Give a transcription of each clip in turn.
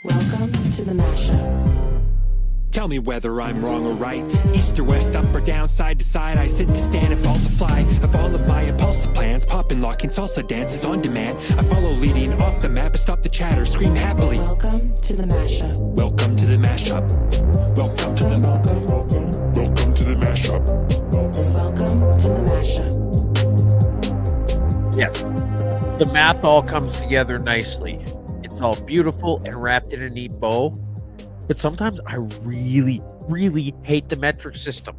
Welcome to the Mashup. Tell me whether I'm wrong or right. East or west, up or down, side to side. I sit to stand and fall to fly. Of all of my impulsive plans, pop and lock and salsa dances on demand. I follow leading off the map and stop the chatter, scream happily. Welcome to the Mashup. Welcome to the mashup. Welcome to the welcome to the mashup. Welcome to the Mashup. Yes, the math all comes together nicely. It's all beautiful and wrapped in a neat bow. But sometimes I really, really hate the metric system.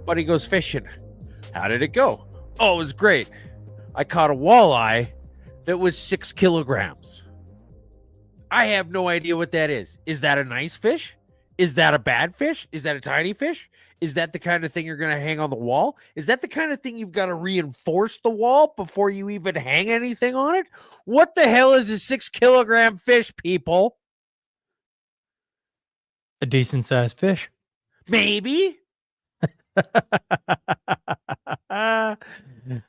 Buddy goes fishing. How did it go? Oh, it was great. I caught a walleye that was 6 kilograms. I have no idea what that is. Is that a nice fish? Is that a bad fish? Is that a tiny fish? Is that the kind of thing you're going to hang on the wall? Is that the kind of thing you've got to reinforce the wall before you even hang anything on it? What the hell is a 6 kilogram fish, people? A decent sized fish. Maybe.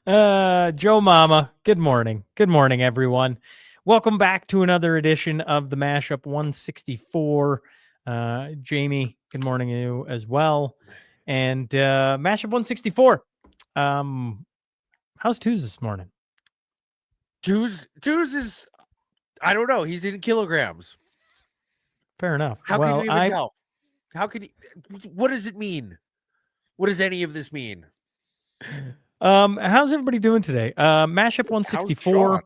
Joe Mama, good morning. Good morning, everyone. Welcome back to another edition of the Mashup 164. Jamie, good morning to you as well. And Mashup 164. How's Tooz this morning? Tooz is, I don't know. He's in kilograms. Fair enough. How can you even tell? How can you? What does it mean? What does any of this mean? How's everybody doing today? Mashup 164.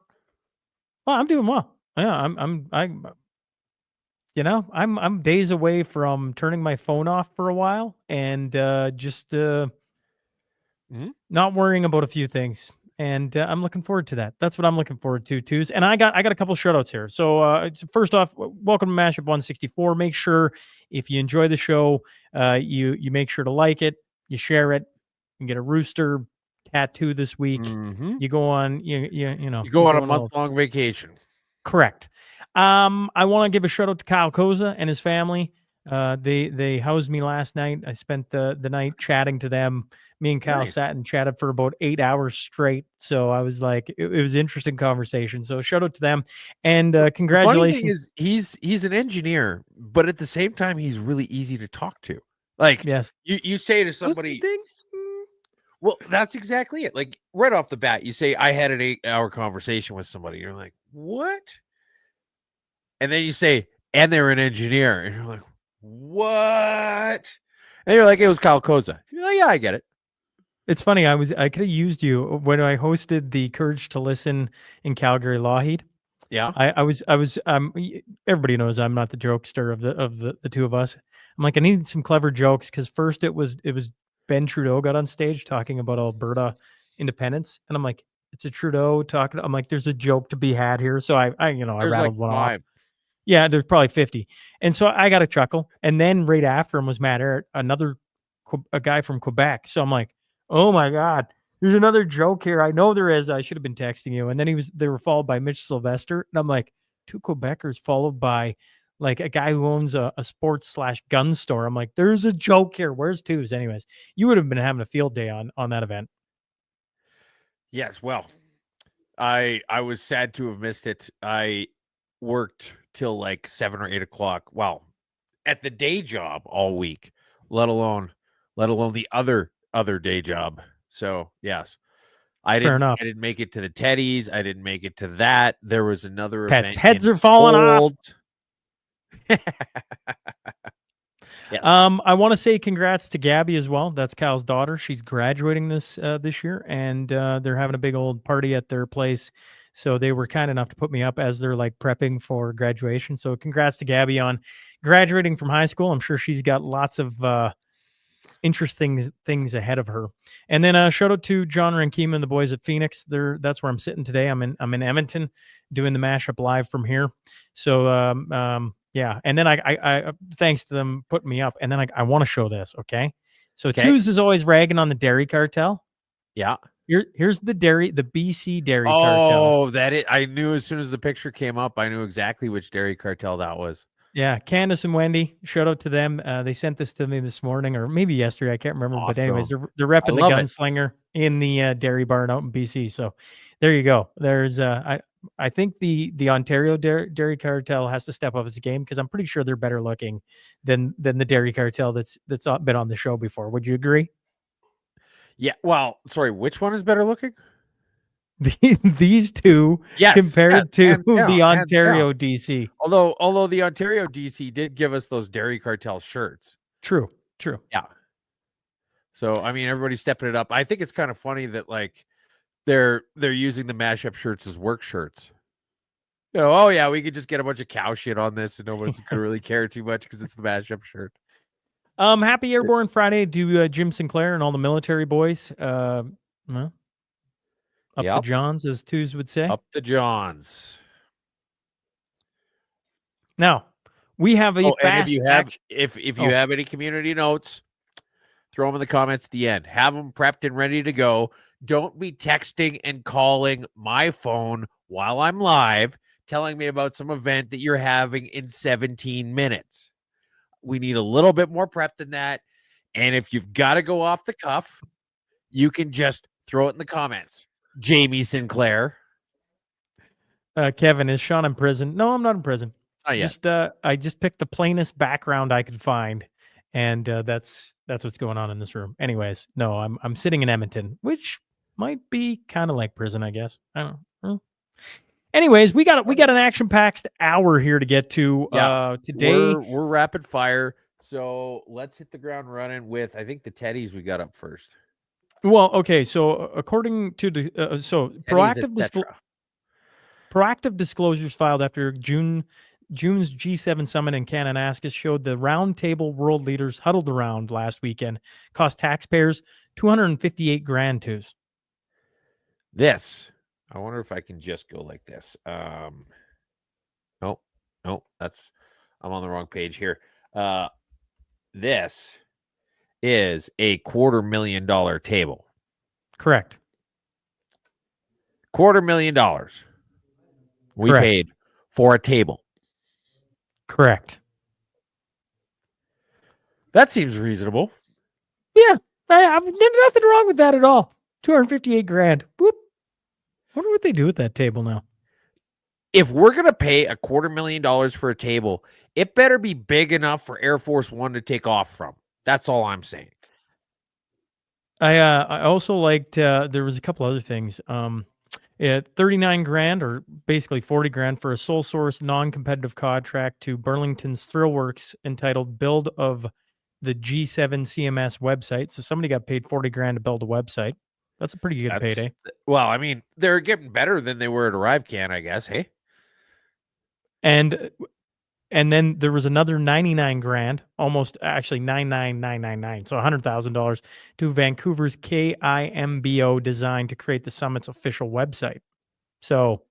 Well, I'm doing well. Yeah, I'm days away from turning my phone off for a while and just not worrying about a few things. And I'm looking forward to that. That's what I'm looking forward to, Tooz. And I got a couple shout outs here. So first off, welcome to Mashup 164. Make sure if you enjoy the show, you make sure to like it, you share it, and get a rooster tattoo this week. Mm-hmm. You go on, you go on a month-long vacation. Correct. I want to give a shout out to Kyle Koza and his family. They housed me last night. I spent the night chatting to them. Me and Kyle sat and chatted for about 8 hours straight. So I was like, it was an interesting conversation. So shout out to them and congratulations. The funny thing is he's an engineer, but at the same time, he's really easy to talk to. Like, yes, you say to somebody, well, that's exactly it. Like right off the bat, you say, I had an 8-hour conversation with somebody. You're like, what? And then you say, and they're an engineer. And you're like, what? And you're like, it was Kyle Koza. You're like, yeah, I get it. It's funny. I could have used you when I hosted the Courage to Listen in Calgary Lougheed. Yeah. I was everybody knows I'm not the jokester of the two of us. I'm like, I needed some clever jokes because first it was Ben Trudeau got on stage talking about Alberta independence. And I'm like, it's a Trudeau talking. I'm like, there's a joke to be had here. So I rattled like one off. Yeah, there's probably 50. And so I got a chuckle. And then right after him was Matt Ehret, a guy from Quebec. So I'm like, oh my God, there's another joke here. I know there is. I should have been texting you. And then they were followed by Mitch Sylvester. And I'm like, 2 Quebecers followed by like a guy who owns a sports/gun store. I'm like, there's a joke here. Where's Tooz? Anyways, you would have been having a field day on that event. Yes. Well, I was sad to have missed it. I worked till like 7 or 8 o'clock. Well, at the day job all week, let alone the other day job. So yes, I didn't make it to the Teddies. I didn't make it to that. There was another Pets' event. Heads are falling off. Yes. I want to say congrats to Gabby as well. That's Kyle's daughter. She's graduating this year, and they're having a big old party at their place. So they were kind enough to put me up as they're like prepping for graduation. So congrats to Gabby on graduating from high school. I'm sure she's got lots of interesting things ahead of her. And then shout out to John Rankima and the boys at Phoenix. That's where I'm sitting today. I'm in Edmonton doing the Mashup live from here. So yeah. And then I thanks to them putting me up. And then I want to show this. Okay. So Tooz is always ragging on the dairy cartel. Yeah. Here's the BC dairy cartel. Oh, I knew as soon as the picture came up, I knew exactly which dairy cartel that was. Yeah, Candace and Wendy, shout out to them. They sent this to me this morning or maybe yesterday. I can't remember. Awesome. But anyways, they're repping the gunslinger in the dairy barn out in BC. So there you go. There's I I think the Ontario dairy cartel has to step up its game because I'm pretty sure they're better looking than the dairy cartel that's been on the show before. Would you agree? Yeah. Well, sorry, which one is better looking? These two compared to hands down, the hands down. Ontario DC. Although the Ontario DC did give us those dairy cartel shirts. True. Yeah. So I mean, everybody's stepping it up. I think it's kind of funny that like they're using the mashup shirts as work shirts. You know, oh yeah, we could just get a bunch of cow shit on this, and nobody's gonna really care too much because it's the mashup shirt. Happy Airborne Friday to Jim Sinclair and all the military boys. Well, up the Johns, as Twos would say. Up the Johns. Now we have a fast. And if you have any community notes, throw them in the comments at the end. Have them prepped and ready to go. Don't be texting and calling my phone while I'm live, telling me about some event that you're having in 17 minutes. We need a little bit more prep than that. And if you've got to go off the cuff, you can just throw it in the comments. Jamie Sinclair. Kevin, is Sean in prison? No, I'm not in prison. Not yet. I just picked the plainest background I could find, and that's what's going on in this room. Anyways, no, I'm sitting in Edmonton, which might be kind of like prison, I guess. I don't know. Anyways, we got an action-packed hour here to get to. Today we're rapid fire, so let's hit the ground running with I think the Teddies we got up first. Well, okay, so according to the proactive disclosures filed after June's G7 summit in Kananaskis showed the roundtable world leaders huddled around last weekend cost taxpayers $258,000 twos. This, I wonder if I can just go like this. Nope, I'm on the wrong page here. This is a $250,000 table. Correct. $250,000 we paid for a table. Correct. That seems reasonable. Yeah, there's nothing wrong with that at all. $258,000. Boop. I wonder what they do with that table now. If we're gonna pay $250,000 for a table, it better be big enough for Air Force One to take off from. That's all I'm saying. I also liked there was a couple other things. $39,000 or basically $40,000 for a sole source non-competitive contract to Burlington's Thrillworks entitled "Build of the G7 CMS website." So somebody got paid $40,000 to build a website. That's a pretty good payday. Well, I mean, they're getting better than they were at ArriveCan, I guess. Hey, and then there was another $99,000, almost actually $99,999, so $100,000 to Vancouver's KIMBO Design to create the summit's official website. So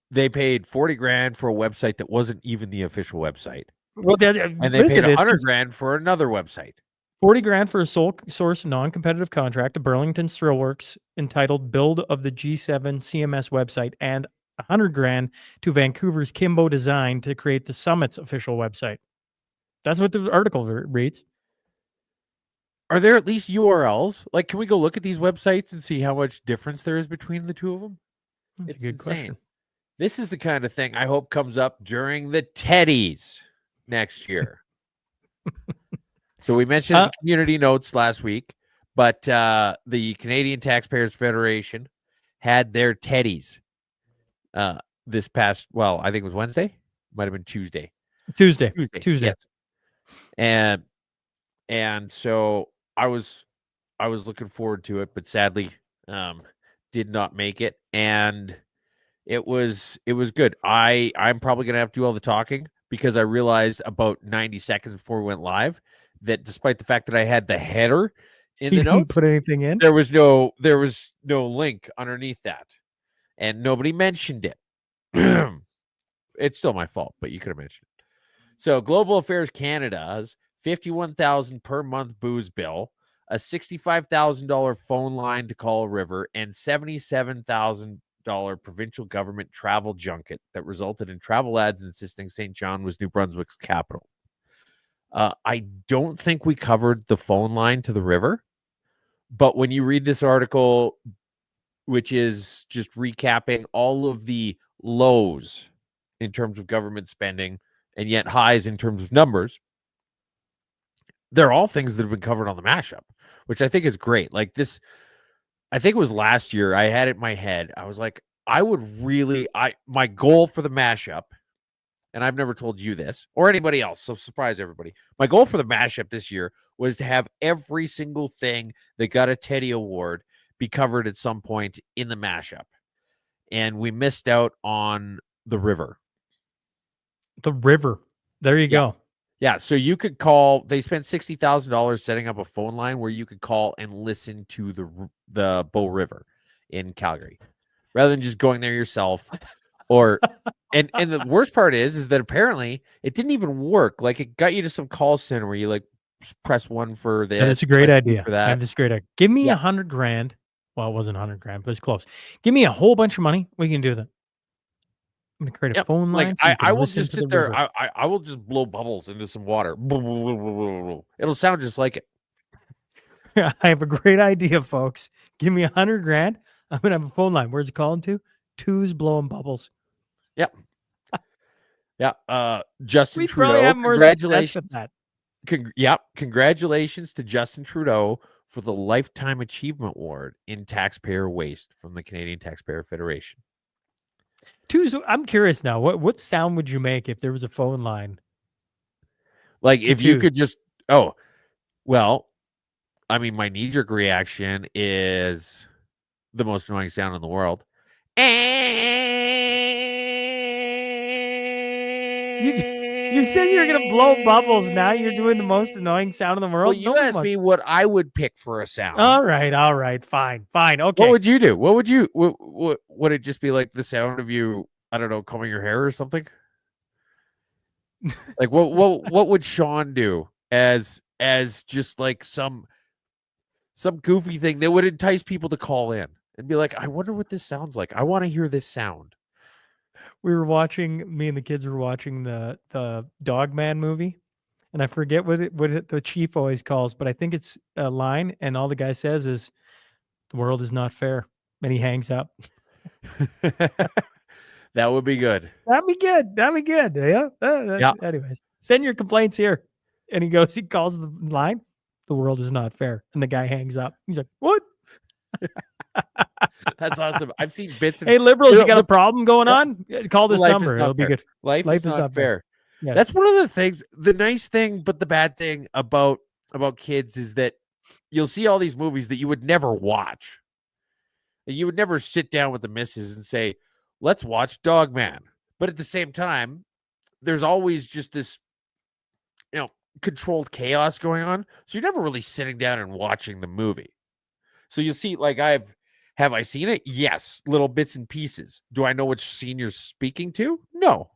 they paid $40,000 for a website that wasn't even the official website. Well, and they paid $100,000 for another website. $40,000 for a sole source non-competitive contract to Burlington's Thrillworks entitled "Build of the G7 CMS website," and $100,000 to Vancouver's Kimbo Design to create the summit's official website. That's what the article reads. Are there at least URLs? Like, can we go look at these websites and see how much difference there is between the two of them? That's a good question. This is the kind of thing I hope comes up during the Teddies next year. So we mentioned the community notes last week, but the Canadian Taxpayers Federation had their Teddies this past, well, I think it was Wednesday. Might have been Tuesday. Tuesday. Yes. And so I was looking forward to it, but sadly did not make it. And it was good. I'm probably gonna have to do all the talking because I realized about 90 seconds before we went live that despite the fact that I had the header in the notes, didn't put anything in. There was no link underneath that, and nobody mentioned it. It's still my fault, but you could have mentioned it. So, Global Affairs Canada's $51,000 per month booze bill, a $65,000 phone line to Call River, and $77,000 provincial government travel junket that resulted in travel ads insisting St. John was New Brunswick's capital. I don't think we covered the phone line to the river, but when you read this article, which is just recapping all of the lows in terms of government spending and yet highs in terms of numbers. They're all things that have been covered on the mashup, which I think is great. Like this, I think it was last year, I had it in my head. I was like, my goal for the mashup, and I've never told you this or anybody else, so surprise everybody. My goal for the mashup this year was to have every single thing that got a Teddy Award be covered at some point in the mashup. And we missed out on the river. The river. There you go. Yeah, so you could call. They spent $60,000 setting up a phone line where you could call and listen to the Bow River in Calgary, rather than just going there yourself. Or and the worst part is that apparently it didn't even work. Like it got you to some call center where you like press 1 for this. That's a great press 2 idea. for I that. have this great idea. Give me $100,000. Well, it wasn't $100,000, but it's close. Give me a whole bunch of money. We can do that. I'm gonna create a phone line. Like so you can I will listen just to sit the there. river. I will just blow bubbles into some water. It'll sound just like it. I have a great idea, folks. Give me $100,000. I'm gonna have a phone line. Where's it calling to? Two's blowing bubbles. Yep. Yeah. Justin We probably Trudeau. have more success with Congratulations. that. Congratulations to Justin Trudeau for the Lifetime Achievement Award in Taxpayer Waste from the Canadian Taxpayer Federation. Two's. I'm curious now. What sound would you make if there was a phone line? Like if you Two. could just, oh, well, I mean, my knee-jerk reaction is the most annoying sound in the world. You said you were gonna blow bubbles. Now you're doing the most annoying sound in the world. Well, you asked me what I would pick for a sound. All right, fine. Okay. What would you do? What would you? What would it just be like? The sound of you? I don't know, combing your hair or something. Like what would Sean do as just like some goofy thing that would entice people to call in and be like, I wonder what this sounds like. I want to hear this sound. Me and the kids were watching the Dog Man movie, and I forget what the chief always calls, but I think it's a line, and all the guy says is, "The world is not fair," and he hangs up. That would be good. That'd be good. Yeah. Yeah. Anyways, send your complaints here, and he calls the line, "The world is not fair," and the guy hangs up. He's like, "What?" That's awesome. I've seen bits. Hey, liberals, you got a problem going on? Call this Life number. It'll be good. Life is not fair. Yes. That's one of the things. The nice thing, but the bad thing about kids is that you'll see all these movies that you would never watch. You would never sit down with the missus and say, "Let's watch Dog Man." But at the same time, there's always just this, controlled chaos going on. So you're never really sitting down and watching the movie. So you'll see, like, have I seen it? Yes, little bits and pieces. Do I know which scene you're speaking to? No.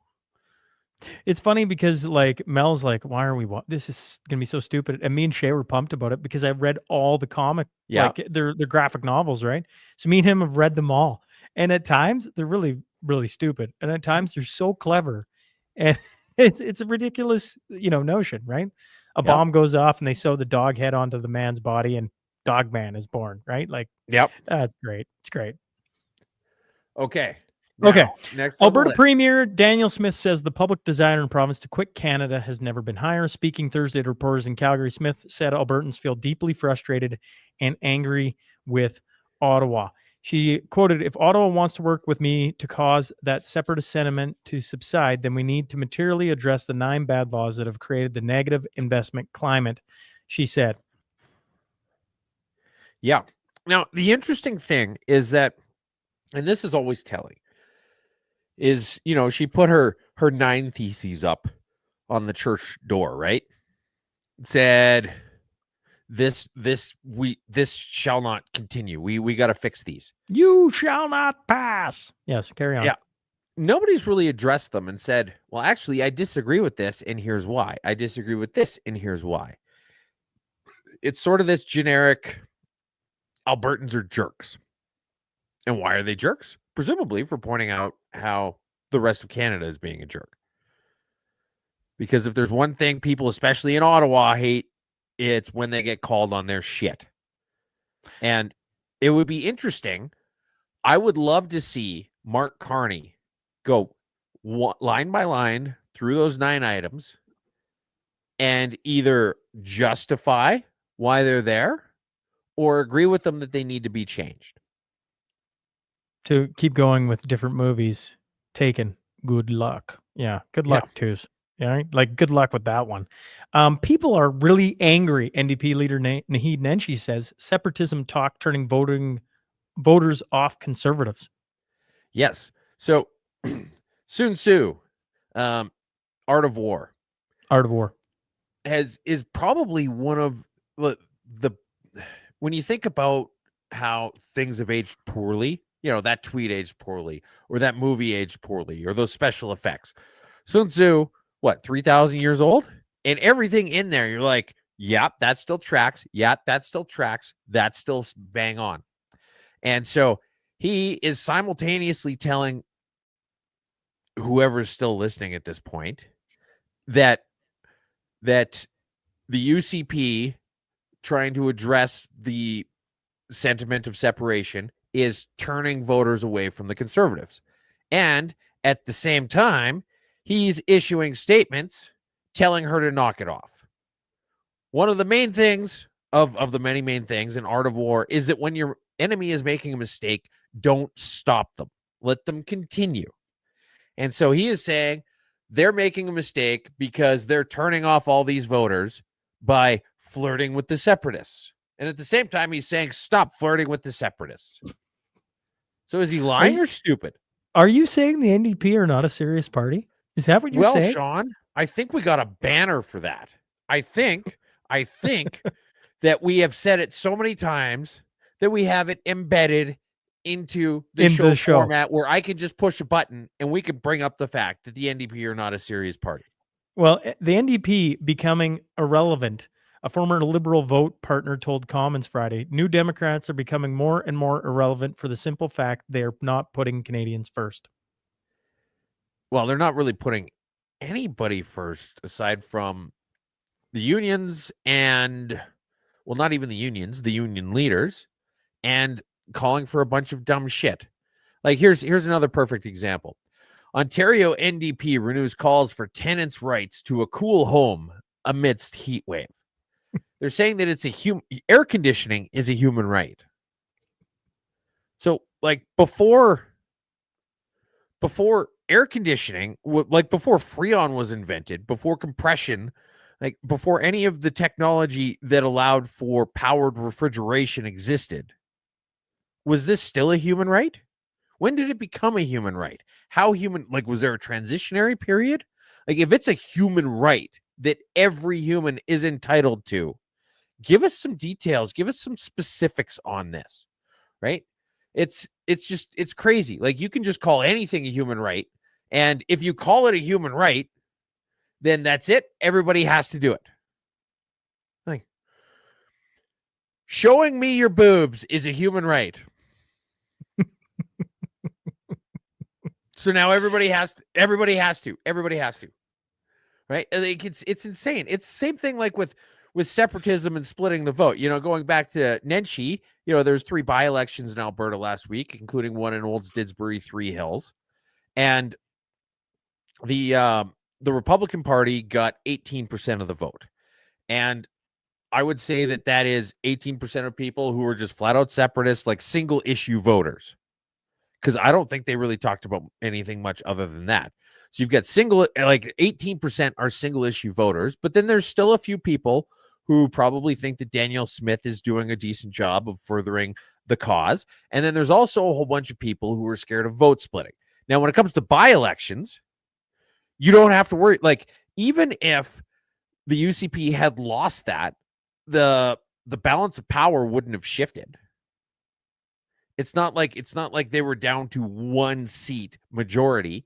It's funny because like Mel's like, why are we? This is gonna be so stupid. And me and Shay were pumped about it because I read all the comic, like they're graphic novels, right? So me and him have read them all, and at times they're really, really stupid, and at times they're so clever, and it's a ridiculous, notion, right? A bomb goes off, and they sew the dog head onto the man's body, and Dog Man is born, right? Like, that's great. It's great. Okay. Okay. Next, Alberta Premier Daniel Smith says the public desire in the province to quit Canada has never been higher. Speaking Thursday to reporters in Calgary, Smith said Albertans feel deeply frustrated and angry with Ottawa. She quoted, "If Ottawa wants to work with me to cause that separatist sentiment to subside, then we need to materially address the 9 bad laws that have created the negative investment climate," she said. Yeah. Now, the interesting thing is that, and this is always telling, is, she put her 9 theses up on the church door, right? It said, this shall not continue. We got to fix these. You shall not pass. Yes, carry on. Yeah. Nobody's really addressed them and said, well, actually, I disagree with this, and here's why. I disagree with this, and here's why. It's sort of this generic, Albertans are jerks. And why are they jerks? Presumably for pointing out how the rest of Canada is being a jerk. Because if there's one thing people, especially in Ottawa, hate, it's when they get called on their shit. And it would be interesting I would love to see Mark Carney go line by line through those 9 items and either justify why they're there or agree with them that they need to be changed. To keep going with different movies, Taken. Good luck. Yeah, good luck, Twos. Yeah, like good luck with that one. People are really angry. NDP leader Naheed Nenshi says separatism talk turning voters off conservatives. Yes. So Sun Tzu, Art of War, Art of War is probably one of the when you think about how things have aged poorly, that tweet aged poorly, or that movie aged poorly, or those special effects. Sun Tzu, what, 3,000 years old? And everything in there, you're like, yep, that still tracks. Yep, that still tracks. That's still bang on. And so he is simultaneously telling whoever's still listening at this point that the UCP trying to address the sentiment of separation is turning voters away from the conservatives. And at the same time, he's issuing statements telling her to knock it off. One of the main things of the many main things in Art of War is that when your enemy is making a mistake, don't stop them. Let them continue. And so he is saying they're making a mistake because they're turning off all these voters by flirting with the separatists. And at the same time, he's saying, stop flirting with the separatists. So is he lying or stupid? Are you saying the NDP are not a serious party? Is that what you're saying? Well, Sean, I think we got a banner for that. I think that we have said it so many times that we have it embedded into the show format where I can just push a button and we can bring up the fact that the NDP are not a serious party. Well, the NDP becoming irrelevant. A former Liberal vote partner told Commons Friday, New Democrats are becoming more and more irrelevant for the simple fact they are not putting Canadians first. Well, they're not really putting anybody first aside from the unions and, well, not even the unions, the union leaders, and calling for a bunch of dumb shit. Like here's another perfect example. Ontario NDP renews calls for tenants' rights to a cool home amidst heat wave. They're saying that it's air conditioning is a human right. So like before air conditioning, like before Freon was invented, before compression, like before any of the technology that allowed for powered refrigeration existed, was this still a human right? When did it become a human right? How human, like, was there a transitionary period? Like, if it's a human right that every human is entitled to, give us some details, give us some specifics on this, right? It's crazy. Like, you can just call anything a human right. And if you call it a human right, then that's it. Everybody has to do it. Like, showing me your boobs is a human right. So now everybody has to, right? Like it's insane. It's the same thing like with separatism and splitting the vote. Going back to Nenshi, there's 3 by-elections in Alberta last week, including one in Olds Didsbury, 3 Hills. And the Republican Party got 18% of the vote. And I would say that is 18% of people who are just flat out separatists, like single issue voters. Because I don't think they really talked about anything much other than that. So you've got 18% are single issue voters, but then there's still a few people who probably think that Danielle Smith is doing a decent job of furthering the cause. And then there's also a whole bunch of people who are scared of vote splitting. Now, when it comes to by-elections, you don't have to worry. Like, even if the UCP had lost that, the balance of power wouldn't have shifted. It's not like they were down to 1 seat majority.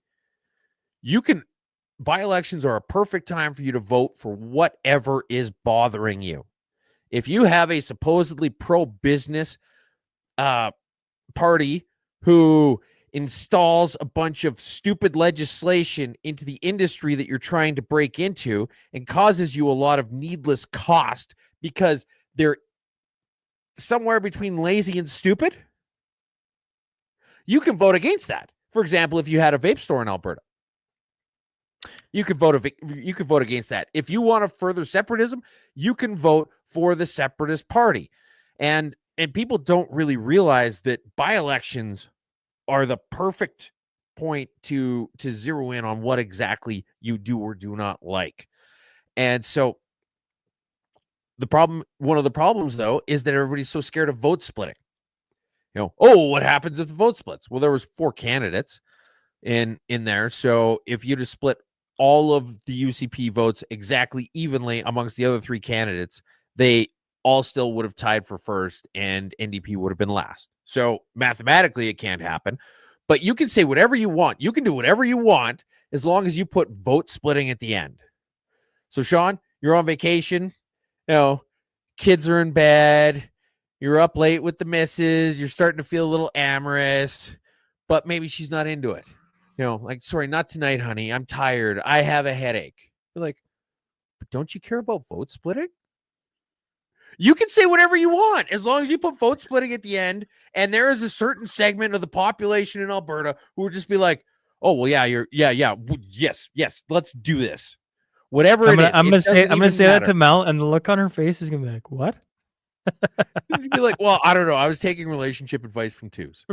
By-elections are a perfect time for you to vote for whatever is bothering you. If you have a supposedly pro-business party who installs a bunch of stupid legislation into the industry that you're trying to break into and causes you a lot of needless cost because they're somewhere between lazy and stupid, you can vote against that. For example, if you had a vape store in Alberta, you could vote against that. If you want a further separatism, you can vote for the separatist party. And people don't really realize that by-elections are the perfect point to zero in on what exactly you do or do not like. And so one of the problems though, is that everybody's so scared of vote splitting. What happens if the vote splits? Well, there was 4 candidates in there. So if you just split all of the UCP votes exactly evenly amongst the other 3 candidates, they all still would have tied for first and NDP would have been last. So mathematically, it can't happen. But you can say whatever you want. You can do whatever you want as long as you put vote splitting at the end. So, Sean, you're on vacation. Kids are in bed. You're up late with the missus. You're starting to feel a little amorous, but maybe she's not into it. Like, sorry, not tonight, honey. I'm tired. I have a headache. You're like, but don't you care about vote splitting? You can say whatever you want as long as you put vote splitting at the end. And there is a certain segment of the population in Alberta who would just be like, oh, well, yes, let's do this. Whatever it is. I'm gonna say that to Mel, and the look on her face is gonna be like, what? You'd be like, well, I don't know. I was taking relationship advice from twos.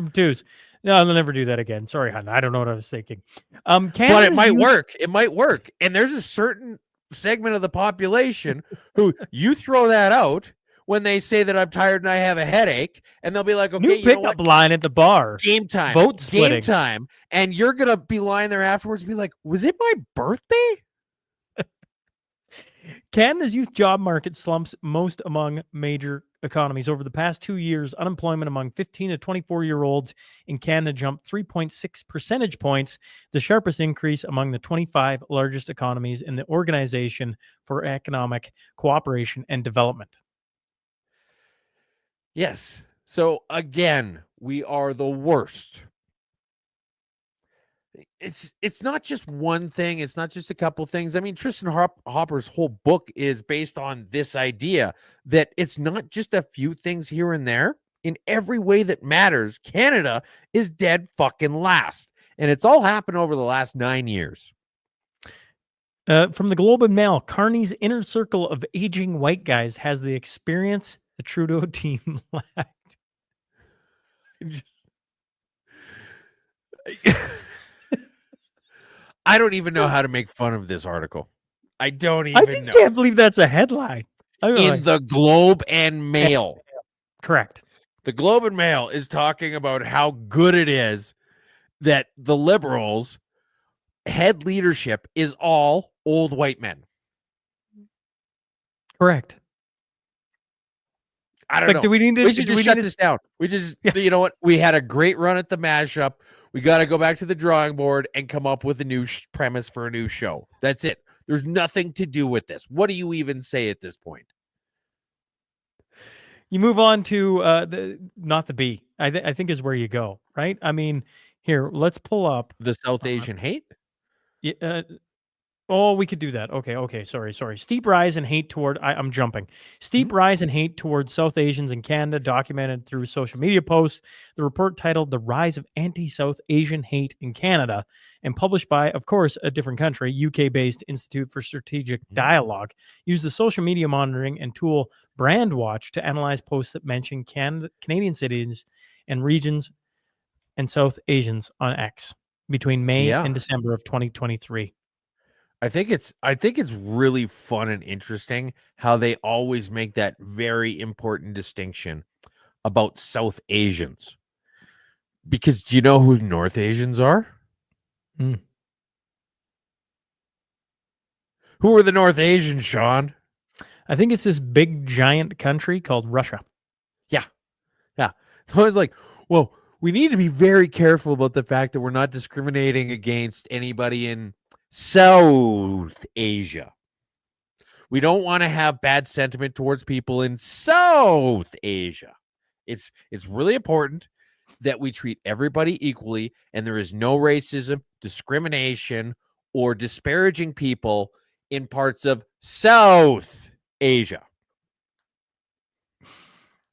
No, I'll never do that again. Sorry, hon. I don't know what I was thinking. But it might work. It might work. And there's a certain segment of the population who you throw that out when they say that I'm tired and I have a headache, and they'll be like, okay, new pickup line at the bar. Game time. Vote splitting. Game time. And you're gonna be lying there afterwards and be like, was it my birthday? Canada's youth job market slumps most among major economies. Over the past 2 years, unemployment among 15 to 24-year-olds in Canada jumped 3.6 percentage points, the sharpest increase among the 25 largest economies in the Organization for Economic Cooperation and Development. Yes. So again, we are the worst. It's not just one thing. It's not just a couple things. I mean, Tristan Hopper's whole book is based on this idea that it's not just a few things here and there. In every way that matters, Canada is dead fucking last. And it's all happened over the last 9 years. From the Globe and Mail, Carney's inner circle of aging white guys has the experience the Trudeau team lacked. I don't even know how to make fun of this article. I just can't believe that's a headline. The Globe and Mail. Correct. The Globe and Mail is talking about how good it is that the Liberals' head leadership is all old white men. Correct. I don't know. Do we need to? We should just shut this down. We just, you know what? We had a great run at the Mashup. We got to go back to the drawing board and come up with a new premise for a new show. That's it. There's nothing to do with this. What do you even say at this point? You move on to not the B. I think is where you go, right? I mean, here, let's pull up the South Asian hate. Yeah. We could do that. Okay. Sorry. Steep rise in hate toward. I'm jumping. Steep rise in hate towards South Asians in Canada, documented through social media posts. The report, titled "The Rise of Anti-South Asian Hate in Canada," and published by, of course, a different country, UK-based Institute for Strategic Dialogue, used the social media monitoring and tool Brandwatch to analyze posts that mention Canadian cities and regions and South Asians on X between May and December of 2023. I think it's really fun and interesting how they always make that very important distinction about South Asians. Because do you know who North Asians are? Who are the North Asians, Sean? I think it's this big giant country called Russia. Yeah. So I was like, well, we need to be very careful about the fact that we're not discriminating against anybody in South Asia. We don't want to have bad sentiment towards people in South Asia. It's really important that we treat everybody equally, and there is no racism, discrimination, or disparaging people in parts of South Asia.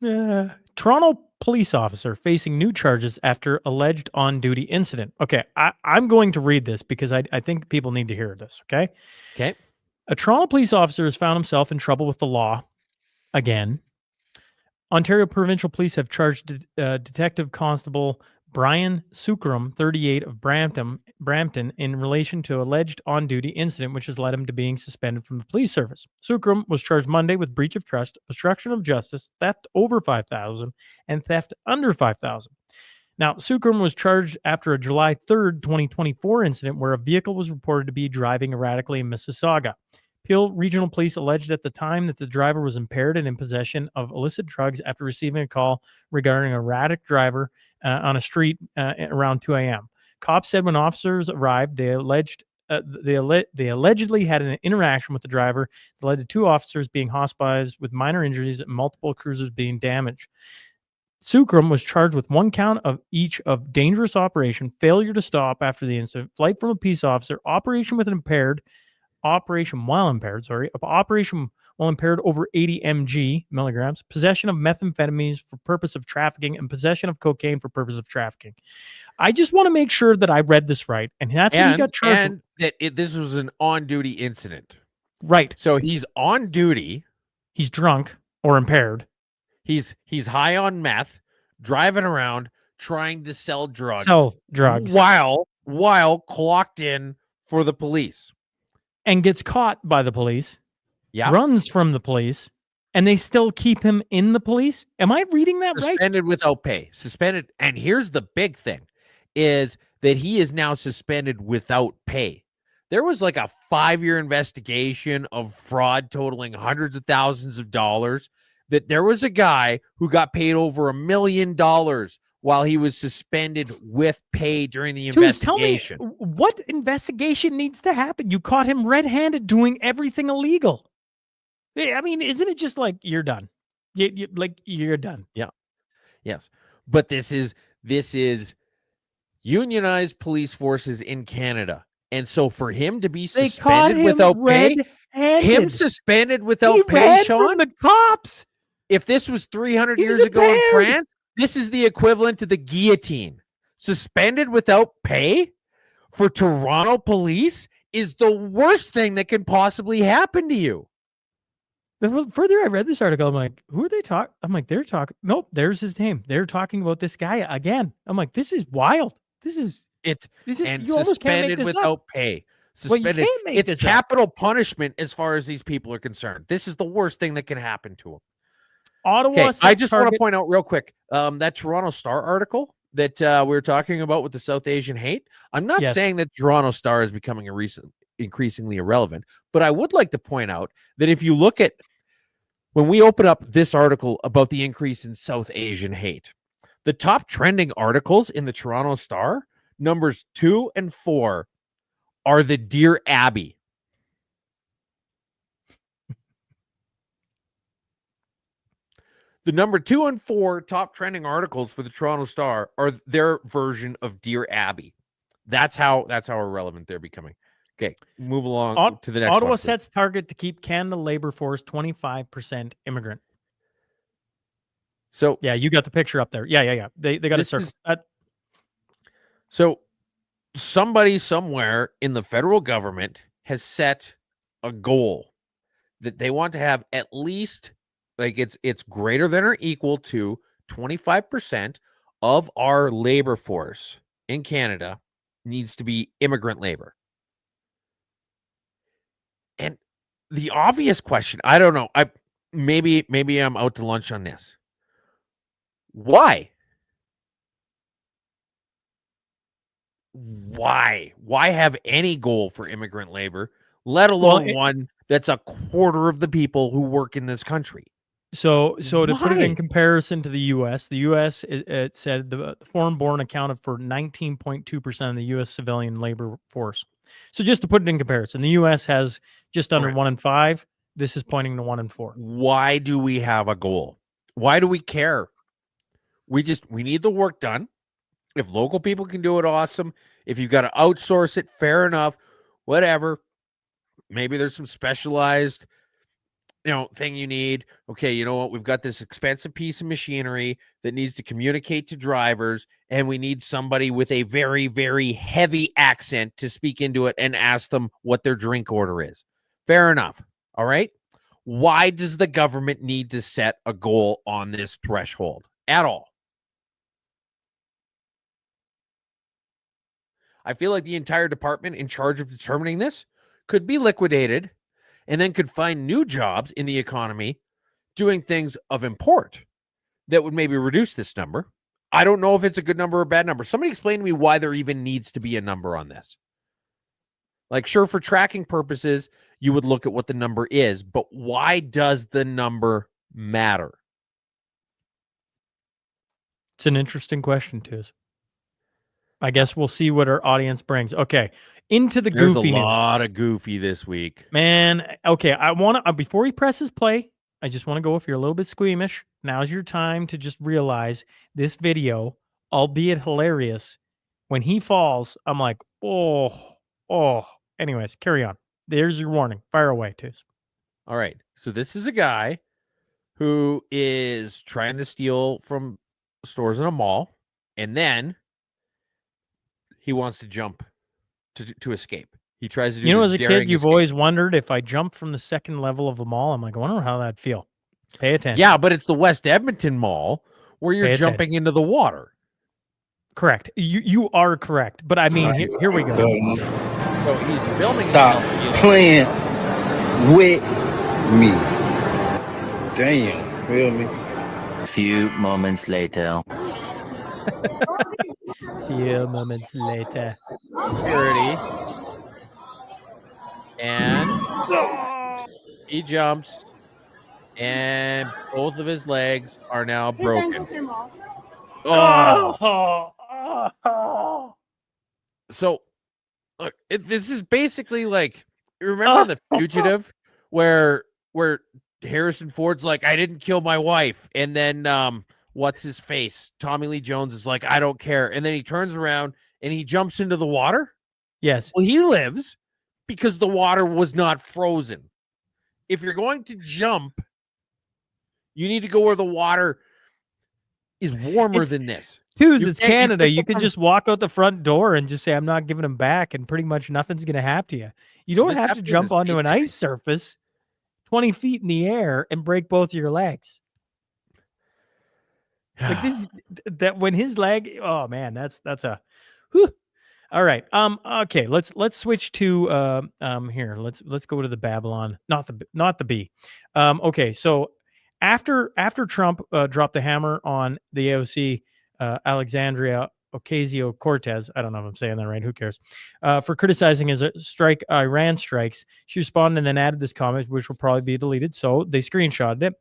Toronto police officer facing new charges after alleged on-duty incident. Okay, I'm going to read this because I think people need to hear this, okay? Okay. A Toronto police officer has found himself in trouble with the law again. Ontario Provincial Police have charged Detective Constable Brian Sukram, 38, of Brampton, in relation to alleged on-duty incident, which has led him to being suspended from the police service. Sukram was charged Monday with breach of trust, obstruction of justice, theft over $5,000, and theft under $5,000. Now, Sukram was charged after a July 3rd, 2024 incident where a vehicle was reported to be driving erratically in Mississauga. Peel Regional Police alleged at the time that the driver was impaired and in possession of illicit drugs after receiving a call regarding an erratic driver on a street around 2 a.m. Cops said when officers arrived, they allegedly had an interaction with the driver that led to 2 officers being hospitalized with minor injuries and multiple cruisers being damaged. Sukram was charged with 1 count of each of dangerous operation, failure to stop after the incident, flight from a peace officer, operation while impaired, operation while impaired over 80 milligrams, possession of methamphetamines for purpose of trafficking, and possession of cocaine for purpose of trafficking. I just want to make sure that I read this right, and that's what he got charged with. And that this was an on-duty incident. Right. So he's on duty. He's drunk or impaired. He's high on meth, driving around trying to sell drugs. While clocked in for the police. And gets caught by the police. Yeah. Runs from the police, and they still keep him in the police. Am I reading that right? Suspended without pay. Suspended. And here's the big thing is that he is now suspended without pay. There was like a 5-year investigation of fraud totaling hundreds of thousands of dollars, that there was a guy who got paid over $1 million while he was suspended with pay during the investigation. Tell me, what investigation needs to happen? You caught him red-handed doing everything illegal. I mean, isn't it just like you're done? You're done. Yeah. Yes. But this is unionized police forces in Canada. And so for him to be suspended without pay, him suspended without pay, Sean, from the cops. If this was 300 years ago in France, this is the equivalent to the guillotine. Suspended without pay for Toronto police is the worst thing that can possibly happen to you. The further I read this article, I'm like, who are they talking? I'm like, they're talking. Nope, there's his name. They're talking about this guy again. I'm like, this is wild. And suspended without pay. Suspended. It's capital punishment as far as these people are concerned. This is the worst thing that can happen to them. Ottawa. Okay, I just want to point out real quick, that Toronto Star article that we were talking about with the South Asian hate. I'm not saying that Toronto Star is becoming increasingly irrelevant, but I would like to point out that if you look at when we open up this article about the increase in South Asian hate, the top trending articles in the Toronto Star, numbers 2 and 4, are the Dear Abby. The number 2 and 4 top trending articles for the Toronto Star are their version of Dear Abby. That's how irrelevant they're becoming. Okay, move along to the next one. Ottawa sets target to keep Canada labor force 25% immigrant. So yeah, you got the picture up there. Yeah. They got a circle. So somebody somewhere in the federal government has set a goal that they want to have at least, like, it's greater than or equal to 25% of our labor force in Canada needs to be immigrant labor. And the obvious question, I don't know, maybe I'm out to lunch on this. Why? Why have any goal for immigrant labor, let alone one that's a quarter of the people who work in this country? So to put it in comparison to the U.S., it said the foreign-born accounted for 19.2% of the U.S. civilian labor force. So just to put it in comparison, the U.S. has just under 1 in 5. This is pointing to 1 in 4. Why do we have a goal? Why do we care? We need the work done. If local people can do it, awesome. If you've got to outsource it, fair enough. Whatever. Maybe there's some specialized thing you need. Okay, you know what? We've got this expensive piece of machinery that needs to communicate to drivers, and we need somebody with a very, very heavy accent to speak into it and ask them what their drink order is. Fair enough. All right. Why does the government need to set a goal on this threshold at all? I feel like the entire department in charge of determining this could be liquidated and then could find new jobs in the economy doing things of import that would maybe reduce this number. I don't know if it's a good number or a bad number. Somebody explain to me why there even needs to be a number on this. Like, sure, for tracking purposes, you would look at what the number is, but why does the number matter? It's an interesting question, Tiz. I guess we'll see what our audience brings. Okay, into the There's goofy a news. lot of goofy this week. Man, okay, I want to, before he presses play, I just want to go, if you're a little bit squeamish, now's your time to just realize this video, albeit hilarious, when he falls, I'm like, oh. Anyways, carry on. There's your warning. Fire away, Tiz. All right. So this is a guy who is trying to steal from stores in a mall, and then he wants to jump to escape. He tries to do As a kid, daring you've escape. always wondered, if I jumped from the second level of a mall, I'm like, I wonder how that'd feel. Pay attention. Yeah, but it's the West Edmonton Mall where you're Pay jumping into the water. Correct. You are correct. But I mean, here we go. So he's filming. Stop playing with me. Damn, feel me? A few moments later. Few moments later. Security. And he jumps, and both of his legs are now broken. Oh. So, look, this is basically like, remember The Fugitive, where Harrison Ford's like, I didn't kill my wife, and then what's his face? Tommy Lee Jones is like, I don't care, and then he turns around and he jumps into the water. Yes. Well, he lives because the water was not frozen. If you're going to jump, you need to go where the water is warmer than this. It's Canada. You can just walk out the front door and just say, I'm not giving them back, and pretty much nothing's going to happen to you. You don't have to jump onto an ice surface 20 feet in the air and break both of your legs. Like this, that when his leg, oh man, that's a whew. All right. Okay, let's switch to here. Let's go to the Babylon, not the B. Okay, so after Trump dropped the hammer on the AOC, Alexandria Ocasio-Cortez, I don't know if I'm saying that right, who cares, for criticizing his Iran strikes, she responded and then added this comment, which will probably be deleted, so they screenshotted it.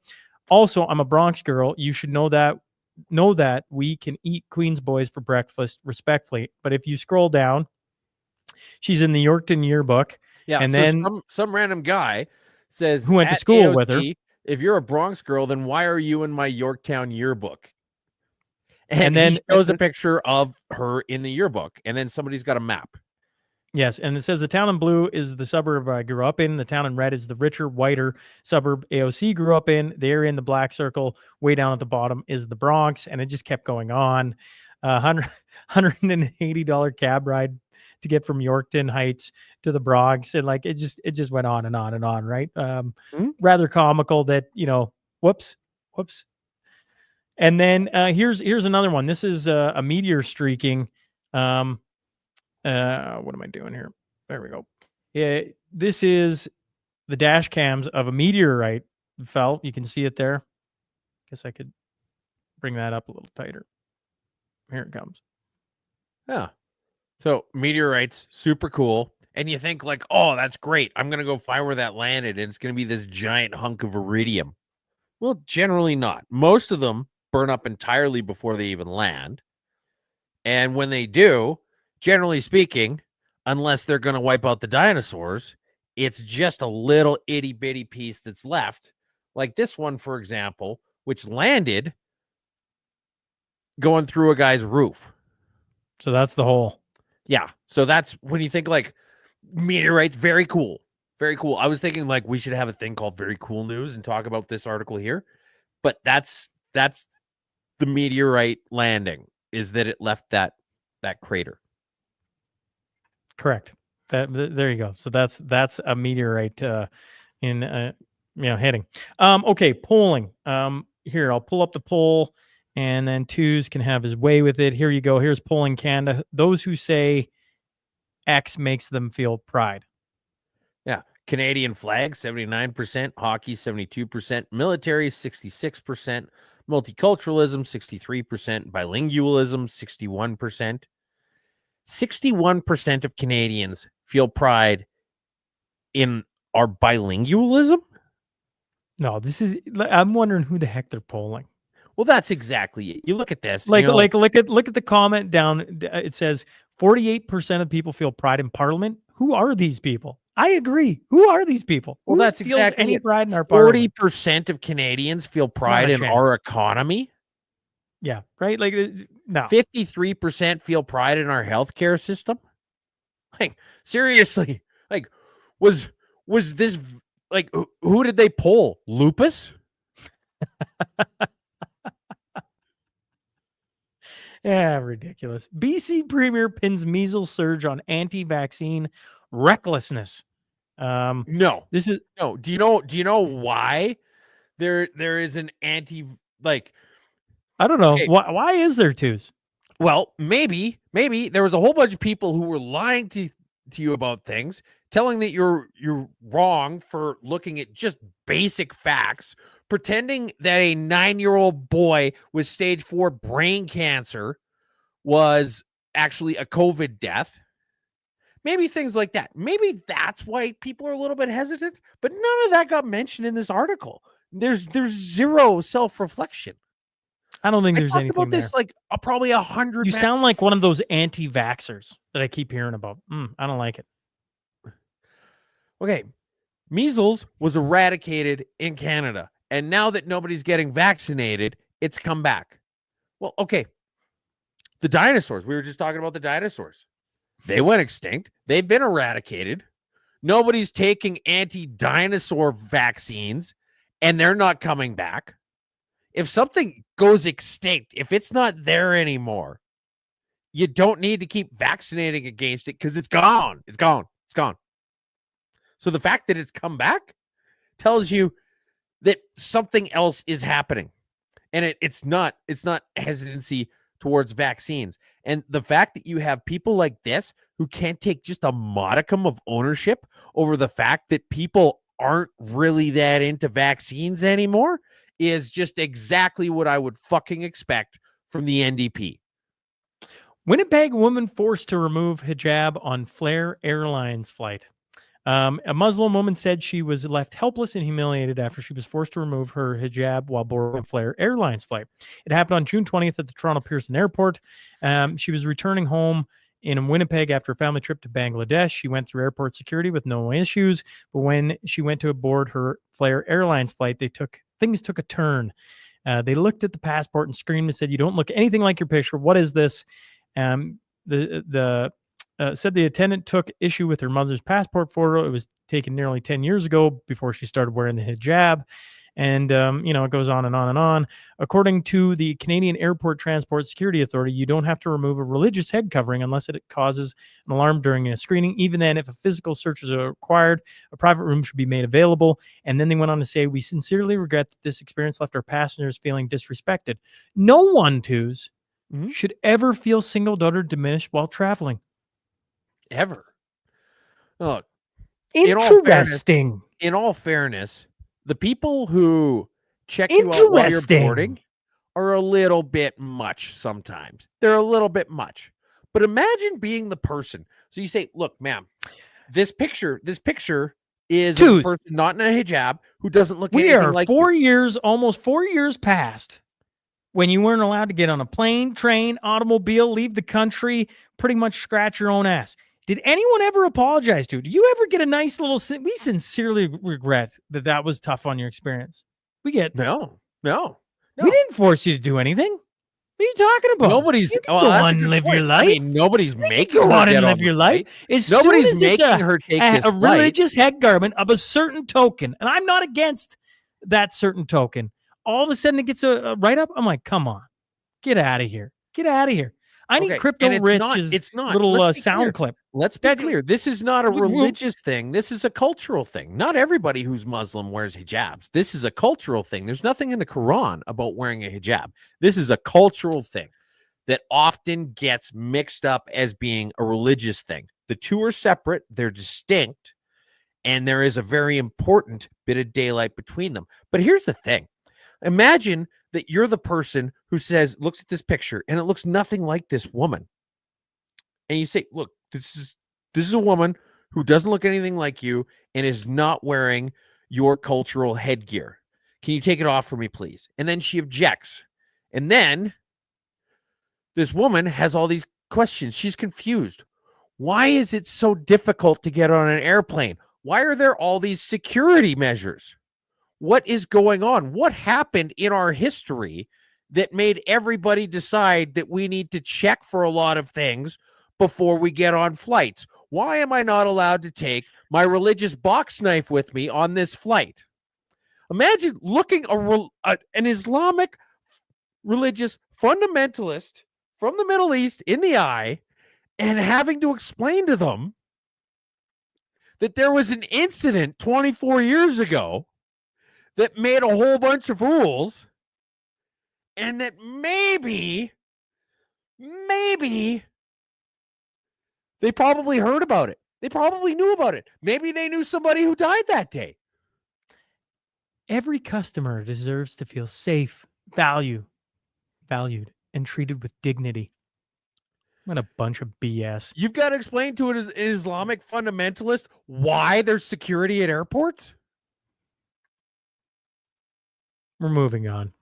Also, I'm a Bronx girl. You should know that we can eat Queens boys for breakfast respectfully. But if you scroll down, she's in the Yorkton yearbook. Yeah, and so then some random guy says, who went to school AOC, with her, if you're a Bronx girl, then why are you in my Yorktown yearbook? And then he shows a picture of her in the yearbook, and then somebody's got a map. Yes, and it says the town in blue is the suburb I grew up in. The town in red is the richer, whiter suburb AOC grew up in. They're in the black circle. Way down at the bottom is the Bronx, and it just kept going on. $180 cab ride to get from Yorkton Heights to the Bronx, and like it just went on and on and on, right? Rather comical that whoops. And then here's another one. This is a meteor streaking. What am I doing here? There we go. Yeah, this is the dash cams of a meteorite fell. You can see it there. Guess I could bring that up a little tighter. Here it comes. Yeah. So meteorites, super cool. And you think like, oh, that's great. I'm going to go find where that landed, and it's going to be this giant hunk of iridium. Well, generally not. Most of them burn up entirely before they even land. And when they do, generally speaking, unless they're going to wipe out the dinosaurs, it's just a little itty bitty piece that's left. Like this one, for example, which landed going through a guy's roof. So that's the hole. Yeah. So that's when you think like meteorites, very cool. Very cool. I was thinking like we should have a thing called Very Cool News and talk about this article here. But that's the meteorite landing, is that it left that crater. Correct. There you go. So that's a meteorite in hitting. Okay, polling. Here I'll pull up the poll, and then Twos can have his way with it. Here you go. Here's polling Canada. Those who say X makes them feel pride. Yeah. Canadian flag, 79%, hockey, 72%, military, 66%, multiculturalism, 63%, bilingualism, 61%. 61% of Canadians feel pride in our bilingualism? No, I'm wondering who the heck they're polling. Well, that's exactly it. You look at this. Look at the comment down. It says 48% of people feel pride in Parliament. Who are these people? I agree. Who are these people? Well, Who that's feels exactly any it. pride in our Parliament? 40% of Canadians feel pride Not a in chance. our economy. Yeah, right. Like no. 53% feel pride in our healthcare system. Like seriously, like was this like who did they poll? Lupus? Yeah, ridiculous. BC Premier pins measles surge on anti-vaccine recklessness. No. This is No. Do you know why there is an anti like I don't know. Okay. Why is there Twos? Well, maybe there was a whole bunch of people who were lying to you about things, telling that you're wrong for looking at just basic facts, pretending that a 9-year-old boy with stage 4 brain cancer was actually a COVID death. Maybe things like that. Maybe that's why people are a little bit hesitant, but none of that got mentioned in this article. There's zero self-reflection. I don't think I there's talked anything about this there. like probably 100. You sound like one of those anti-vaxxers that I keep hearing about. I don't like it. Okay, measles was eradicated in Canada, and now that nobody's getting vaccinated, it's come back. Well, okay, the dinosaurs. We were just talking about the dinosaurs. They went extinct. They've been eradicated. Nobody's taking anti-dinosaur vaccines, and they're not coming back. If something goes extinct, if it's not there anymore, you don't need to keep vaccinating against it because it's gone. It's gone. It's gone. So the fact that it's come back tells you that something else is happening. And it's not hesitancy towards vaccines. And the fact that you have people like this who can't take just a modicum of ownership over the fact that people aren't really that into vaccines anymore is just exactly what I would fucking expect from the NDP. Winnipeg woman forced to remove hijab on Flair Airlines flight. A Muslim woman said she was left helpless and humiliated after she was forced to remove her hijab while boarding a Flair Airlines flight. It happened on June 20th at the Toronto Pearson Airport. She was returning home in Winnipeg after a family trip to Bangladesh. She went through airport security with no issues, but when she went to board her Flair Airlines flight, things took a turn. They looked at the passport and screamed and said, "You don't look anything like your picture. What is this?" Said the attendant took issue with her mother's passport photo. It was taken nearly 10 years ago before she started wearing the hijab. And, it goes on and on and on. According to the Canadian Airport Transport Security Authority, you don't have to remove a religious head covering unless it causes an alarm during a screening. Even then, if a physical search is required, a private room should be made available. And then they went on to say, we sincerely regret that this experience left our passengers feeling disrespected. No one, Twos, should ever feel singled out or diminished while traveling. Ever. Look, interesting. In all fairness, the people who check you out while you're boarding are a little bit much sometimes. They're a little bit much. But imagine being the person. So you say, look, ma'am, this picture is a person not in a hijab who doesn't look anything like almost 4 years past when you weren't allowed to get on a plane, train, automobile, leave the country, pretty much scratch your own ass. Did anyone ever apologize to you? Did you ever get a nice little... We sincerely regret that was tough on your experience. No. We didn't force you to do anything. What are you talking about? Nobody's. You can Well, go that's a on and good live your point. life. I mean, nobody's You can making go her on get and on live the your life. flight. As Nobody's soon as it's making her take this a flight. religious head garment of a certain token, and I'm not against that certain token, all of a sudden it gets a write-up. I'm like, come on, get out of here. Get out of here. I need Okay, Crypto and it's not. Rich's It's not. little Let's be sound clear. clip. Let's be That- clear. This is not a Well, religious thing. This is a cultural thing. Not everybody who's Muslim wears hijabs. This is a cultural thing. There's nothing in the Quran about wearing a hijab. This is a cultural thing that often gets mixed up as being a religious thing. The two are separate, they're distinct, and there is a very important bit of daylight between them. But here's the thing. Imagine that you're the person who looks at this picture and it looks nothing like this woman. And you say, look, this is a woman who doesn't look anything like you and is not wearing your cultural headgear. Can you take it off for me, please? And then she objects. And then this woman has all these questions. She's confused. Why is it so difficult to get on an airplane? Why are there all these security measures? What is going on? What happened in our history that made everybody decide that we need to check for a lot of things before we get on flights? Why am I not allowed to take my religious box knife with me on this flight? Imagine looking an Islamic religious fundamentalist from the Middle East in the eye and having to explain to them that there was an incident 24 years ago that made a whole bunch of rules and that maybe they probably heard about it. They probably knew about it. Maybe they knew somebody who died that day. Every customer deserves to feel safe, valued, and treated with dignity. What a bunch of BS. You've got to explain to an Islamic fundamentalist why there's security at airports? We're moving on.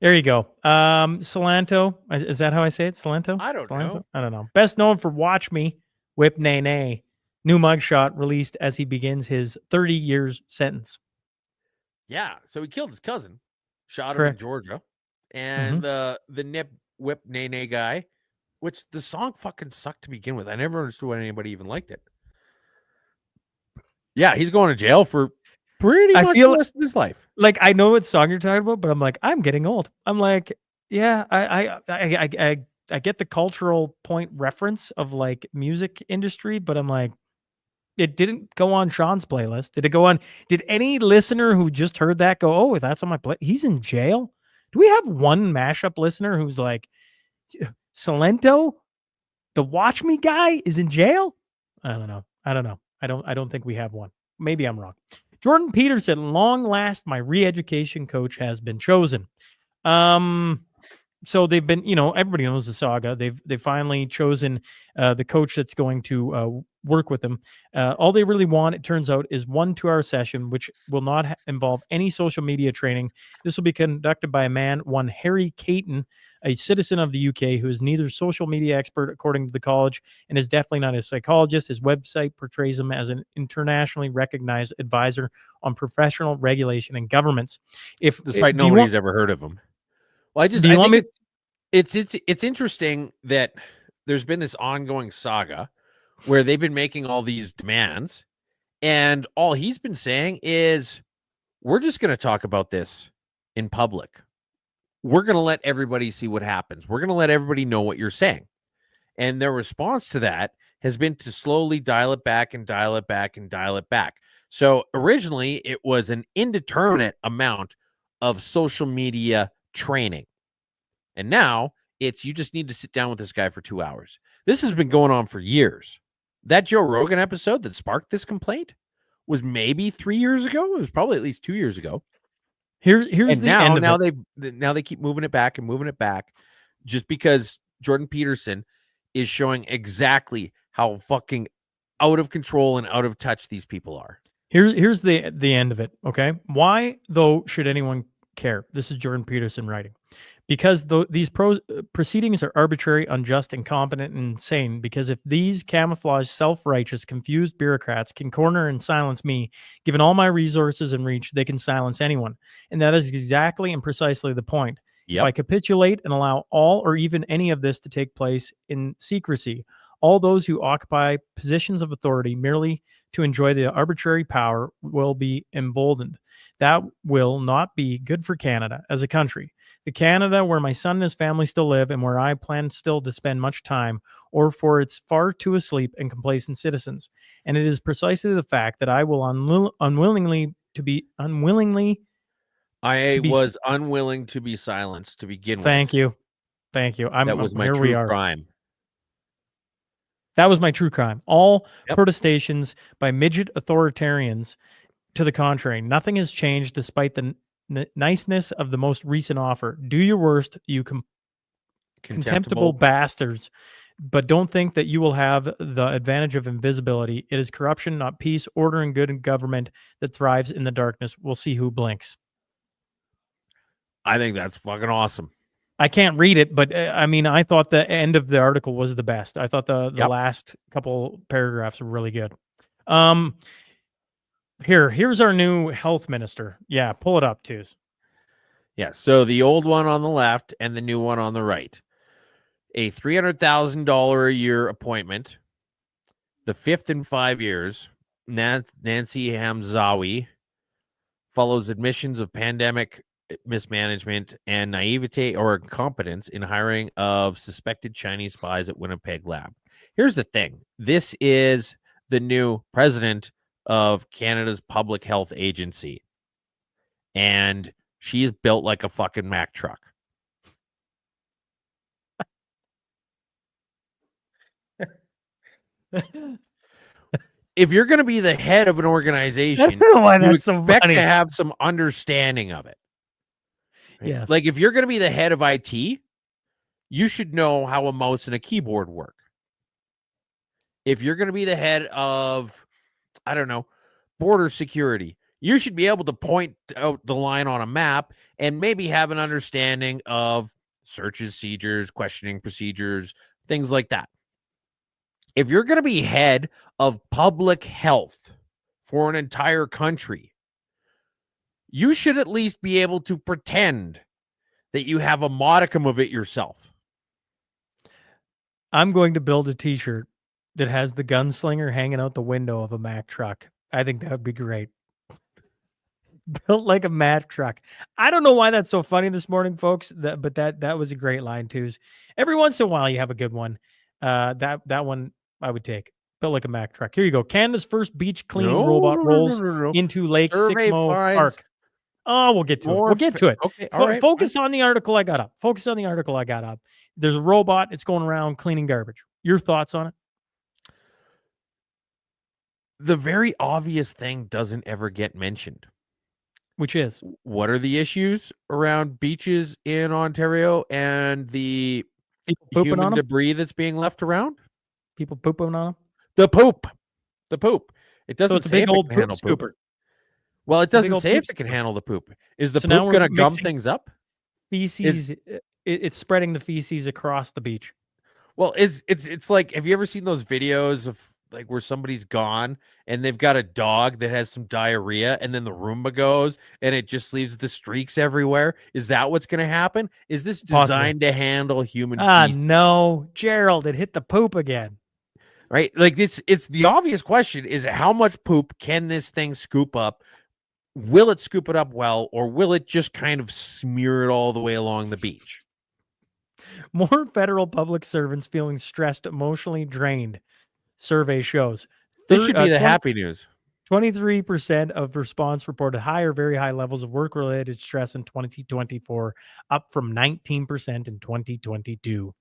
There you go. Solanto. Is that how I say it? Solanto? I don't know. I don't know. Best known for Watch Me, Whip Nay Nay. New mugshot released as he begins his 30 years sentence. Yeah. So he killed his cousin, shot Correct. him in Georgia. And the Nip Whip Nay Nay guy, which the song fucking sucked to begin with. I never understood why anybody even liked it. Yeah, he's going to jail for pretty much the rest of his life. Like, I know what song you're talking about, but I'm like, I'm getting old. I'm like, yeah, I get the cultural point reference of like music industry, but I'm like, it didn't go on Sean's playlist. Did it go on? Did any listener who just heard that go, oh, that's on my play? He's in jail. Do we have one mashup listener who's like, Salento, the Watch Me guy, is in jail? I don't know. I don't think we have one. Maybe I'm wrong. Jordan Peterson, long last, my re-education coach has been chosen. So they've been, everybody knows the saga. They've finally chosen the coach that's going to work with them. All they really want, it turns out, is 1 2-hour session, which will not involve any social media training. This will be conducted by a man, one Harry Caton, a citizen of the UK who is neither social media expert, according to the college, and is definitely not a psychologist. His website portrays him as an internationally recognized advisor on professional regulation and governments. Despite nobody's ever heard of him. Well, I think it's interesting that there's been this ongoing saga where they've been making all these demands, and all he's been saying is, we're just going to talk about this in public. We're going to let everybody see what happens. We're going to let everybody know what you're saying. And their response to that has been to slowly dial it back and dial it back and dial it back. So originally it was an indeterminate amount of social media training. And now it's, you just need to sit down with this guy for 2 hours. This has been going on for years. That Joe Rogan episode that sparked this complaint was maybe 3 years ago. It was probably at least 2 years ago. Here's and the end of it. Now they keep moving it back and moving it back, just because Jordan Peterson is showing exactly how fucking out of control and out of touch these people are. Here's the end of it. Okay, why though should anyone care? This is Jordan Peterson writing. Because these proceedings are arbitrary, unjust, incompetent, and insane. Because if these camouflaged, self-righteous, confused bureaucrats can corner and silence me, given all my resources and reach, they can silence anyone. And that is exactly and precisely the point. If I Yep. capitulate and allow all or even any of this to take place in secrecy, all those who occupy positions of authority merely to enjoy the arbitrary power will be emboldened. That will not be good for Canada as a country. The Canada where my son and his family still live and where I plan still to spend much time, or for its far too asleep and complacent citizens. And it is precisely the fact that I will unwillingly I be was unwilling to be silenced to begin thank with. you. Thank you. That was my Here we true are. crime. That was my true crime. All Yep. protestations by midget authoritarians to the contrary. Nothing has changed despite the niceness of the most recent offer. Do your worst, you contemptible bastards. But don't think that you will have the advantage of invisibility. It is corruption, not peace, order, and good government that thrives in the darkness. We'll see who blinks. I think that's fucking awesome. I can't read it, but I mean, I thought the end of the article was the best. I thought the Yep. last couple paragraphs were really good. Here's our new health minister. Yeah, pull it up, Twos. Yeah. So the old one on the left and the new one on the right. A $300,000 a year appointment. The fifth in 5 years. Nancy Hamzawi follows admissions of pandemic mismanagement and naivete or incompetence in hiring of suspected Chinese spies at Winnipeg lab. Here's the thing. This is the new president of Canada's public health agency. And she's built like a fucking Mack truck. If you're going to be the head of an organization, why you that's so expect funny. to have some understanding of it. Right? Yes. Like if you're going to be the head of IT, you should know how a mouse and a keyboard work. If you're going to be the head of, I don't know, border security, you should be able to point out the line on a map and maybe have an understanding of searches, seizures, questioning procedures, things like that. If you're going to be head of public health for an entire country, you should at least be able to pretend that you have a modicum of it yourself. I'm going to build a t-shirt that has the gunslinger hanging out the window of a Mack truck. I think that would be great. Built like a Mack truck. I don't know why that's so funny this morning, folks. But that was a great line, Twos. Every once in a while, you have a good one. That one I would take. Built like a Mack truck. Here you go. Canada's first beach cleaning robot rolls into Lake Survey Sikmo finds Park. Oh, we'll get to it. We'll get to it. Okay, all right. Focus on the article I got up. Focus on the article I got up. There's a robot. It's going around cleaning garbage. Your thoughts on it? The very obvious thing doesn't ever get mentioned. Which is? What are the issues around beaches in Ontario and the People pooping human on them? debris that's being left around? People pooping on them? The poop. It doesn't So it's a say big if it old can poop handle poop. scooper. Well, it It's a big doesn't old say if poop it can scooper. handle the poop. Is the So now poop we're going to gum mixing things up? Feces. It's spreading the feces across the beach. Well, it's like, have you ever seen those videos of like where somebody's gone and they've got a dog that has some diarrhea and then the Roomba goes and it just leaves the streaks everywhere? Is that what's going to happen? Is this designed to handle human feces? No, Gerald, it hit the poop again. Right? Like it's the obvious question is how much poop can this thing scoop up? Will it scoop it up well, or will it just kind of smear it all the way along the beach? More federal public servants feeling stressed, emotionally drained. Survey shows. This should be the happy news. 23% of response reported high or very high levels of work-related stress in 2024, up from 19% in 2022.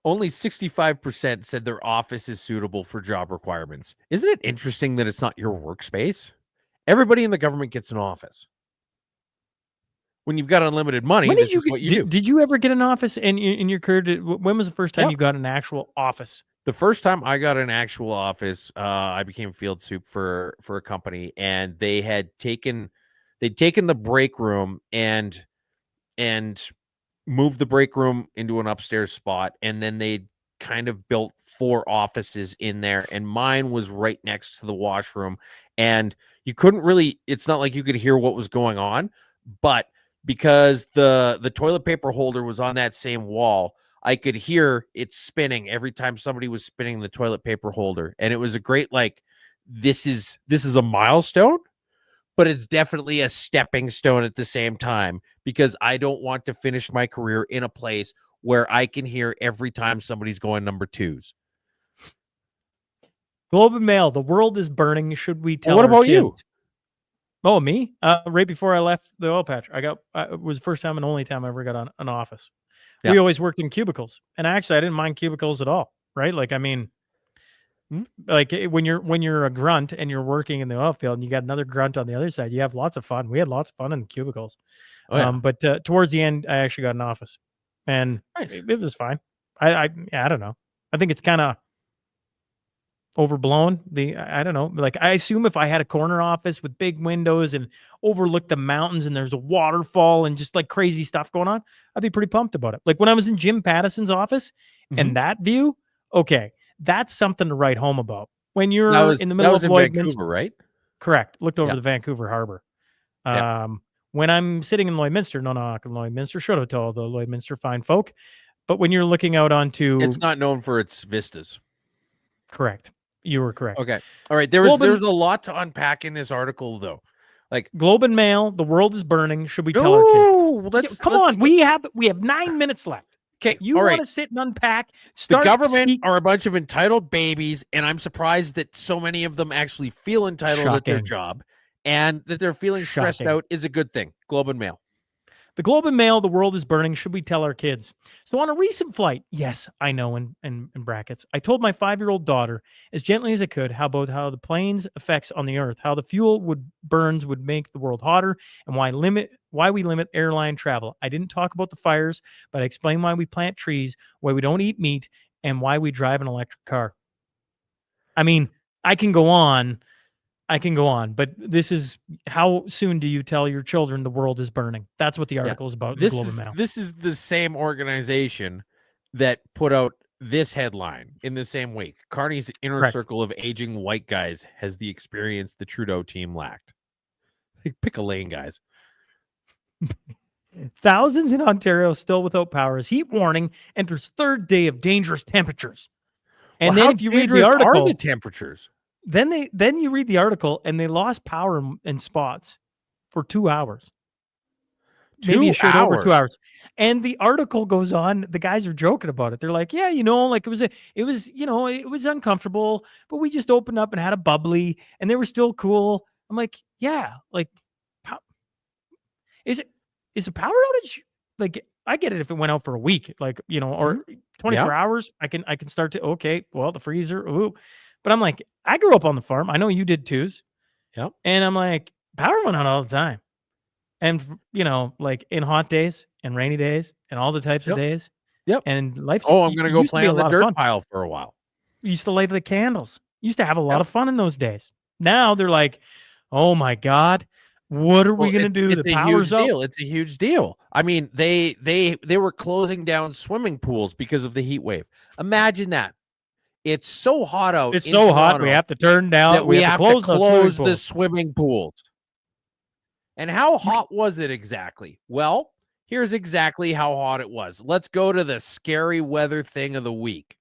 Only 65% said their office is suitable for job requirements. Isn't it interesting that it's not your workspace? Everybody in the government gets an office. When you've got unlimited money, this is what you do. Did you ever get an office in your career? When was the first time Yep. you got an actual office? The first time I got an actual office, I became field soup for a company, and they'd taken the break room and moved the break room into an upstairs spot, and then they kind of built 4 offices in there, and mine was right next to the washroom, and you couldn't really, it's not like you could hear what was going on, but because the toilet paper holder was on that same wall. I could hear it spinning every time somebody was spinning the toilet paper holder, and it was a great like this is a milestone, but it's definitely a stepping stone at the same time because I don't want to finish my career in a place where I can hear every time somebody's going number twos. Globe and Mail, the world is burning. Should we tell what our about kids? you? Oh, me? Right before I left the oil patch, it was the first time and only time I ever got on an office. Yeah. We always worked in cubicles, and actually, I didn't mind cubicles at all. Right? Like, I mean, like when you're a grunt and you're working in the oil field, and you got another grunt on the other side, you have lots of fun. We had lots of fun in the cubicles. Oh, yeah. But towards the end, I actually got an office, and Nice. it was fine. I don't know. I think it's kind of overblown. I don't know. Like, I assume if I had a corner office with big windows and overlooked the mountains and there's a waterfall and just like crazy stuff going on, I'd be pretty pumped about it. Like when I was in Jim Pattison's office and that view, okay, that's something to write home about. When you're in the middle of Lloydminster, Vancouver, right? Correct. Looked over the Vancouver Harbor. When I'm sitting in Lloydminster, no knock on Lloydminster, shout out to all the Lloydminster fine folk. But when you're looking out onto, It's not known for its vistas. Correct. You were correct. Okay. All right. There was a lot to unpack in this article, though. Like Globe and Mail, the world is burning. Should we tell our kids? Come on, we have 9 minutes left. Okay, You want to sit and unpack? The government are a bunch of entitled babies, and I'm surprised that so many of them actually feel entitled at their job, and that they're feeling stressed out is a good thing. Globe and Mail. The Globe and Mail, the world is burning. Should we tell our kids? So on a recent flight, yes, I know, in brackets, I told my 5-year-old daughter as gently as I could how the plane's effects on the earth, how the fuel burns would make the world hotter, and why we limit airline travel. I didn't talk about the fires, but I explained why we plant trees, why we don't eat meat, and why we drive an electric car. I mean, I can go on, but this is how soon do you tell your children the world is burning? That's what the article is about in the Globe and Mail. This is the same organization that put out this headline in the same week. Carney's inner circle of aging white guys has the experience the Trudeau team lacked. Pick a lane, guys. Thousands in Ontario still without power as heat warning enters third day of dangerous temperatures. And then if you read the article, are the temperatures? Then you read the article and they lost power in spots for 2 hours. Maybe a shade over 2 hours. And the article goes on. The guys are joking about it. They're like, yeah, like it was uncomfortable, but we just opened up and had a bubbly and they were still cool. I'm like, yeah, like, is a power outage? Like, I get it if it went out for a week, like, or 24 hours. I can start to, okay, well, the freezer. Ooh. But I'm like, I grew up on the farm. I know you did too. Yep. And I'm like, power went out all the time. And, like in hot days and rainy days and all the types of days. Yep. And life. Oh, I'm going to go play on the dirt pile for a while. You used to light the candles. You used to have a lot of fun in those days. Now they're like, oh my God, what are we going to do? The power's up. It's a huge deal. I mean, they were closing down swimming pools because of the heat wave. Imagine that. It's so hot out. It's so hot. We have to turn down. We have to close the swimming pools. And how hot was it exactly? Well, here's exactly how hot it was. Let's go to the scary weather thing of the week,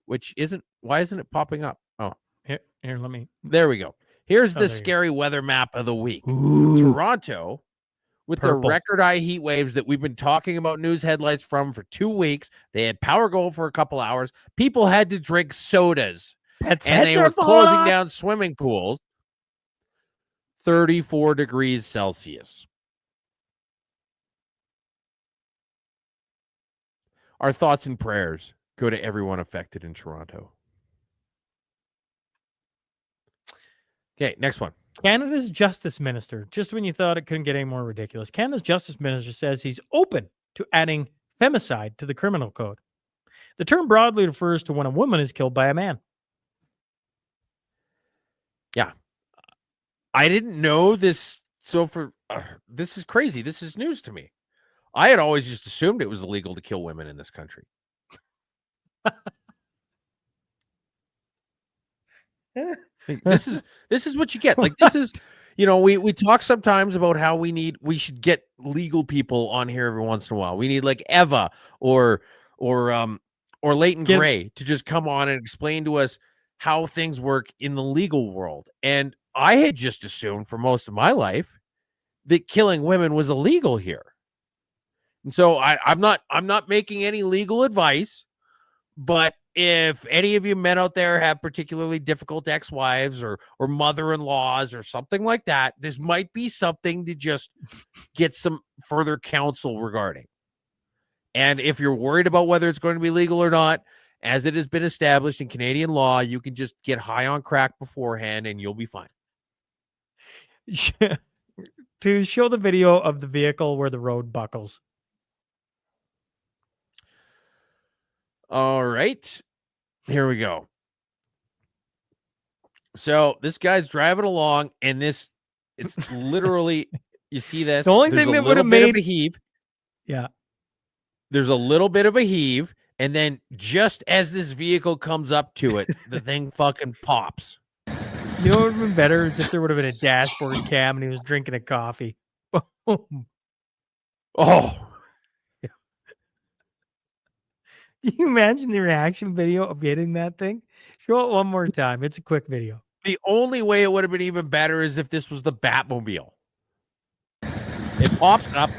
which why isn't it popping up? Oh, here, let me. There we go. Here's the scary weather map of the week. Ooh. Toronto, with the record high heat waves that we've been talking about news headlines from for 2 weeks. They had power go for a couple hours. People had to drink sodas. And they were closing down swimming pools. 34 degrees Celsius. Our thoughts and prayers go to everyone affected in Toronto. Okay, next one. Canada's Justice Minister, just when you thought it couldn't get any more ridiculous, Canada's Justice Minister says he's open to adding femicide to the criminal code. The term broadly refers to when a woman is killed by a man. Yeah. I didn't know this. So this is crazy. This is news to me. I had always just assumed it was illegal to kill women in this country. This is what you get. Like, this is You know, we talk sometimes about how we should get legal people on here every once in a while. We need like Eva or or Leighton Get Gray to just come on and explain to us how things work in the legal world. And I had just assumed for most of my life that killing women was illegal here. And so I'm not making any legal advice, but if any of you men out there have particularly difficult ex-wives or mother-in-laws or something like that, this might be something to just get some further counsel regarding. And if you're worried about whether it's going to be legal or not, as it has been established in Canadian law, you can just get high on crack beforehand and you'll be fine. to show the video of the vehicle where the road buckles. All right. Here we go. So this guy's driving along, and it's literally, you see this? The only There's thing a that would little have bit made of a heave. Yeah. There's a little bit of a heave, and then just as this vehicle comes up to it, the thing fucking pops. You know what would have been better is if there would have been a dashboard cam and he was drinking a coffee. Oh, Can you imagine the reaction video of hitting that thing? Show it one more time. It's a quick video. the only way it would have been even better is if this was the Batmobile. It pops up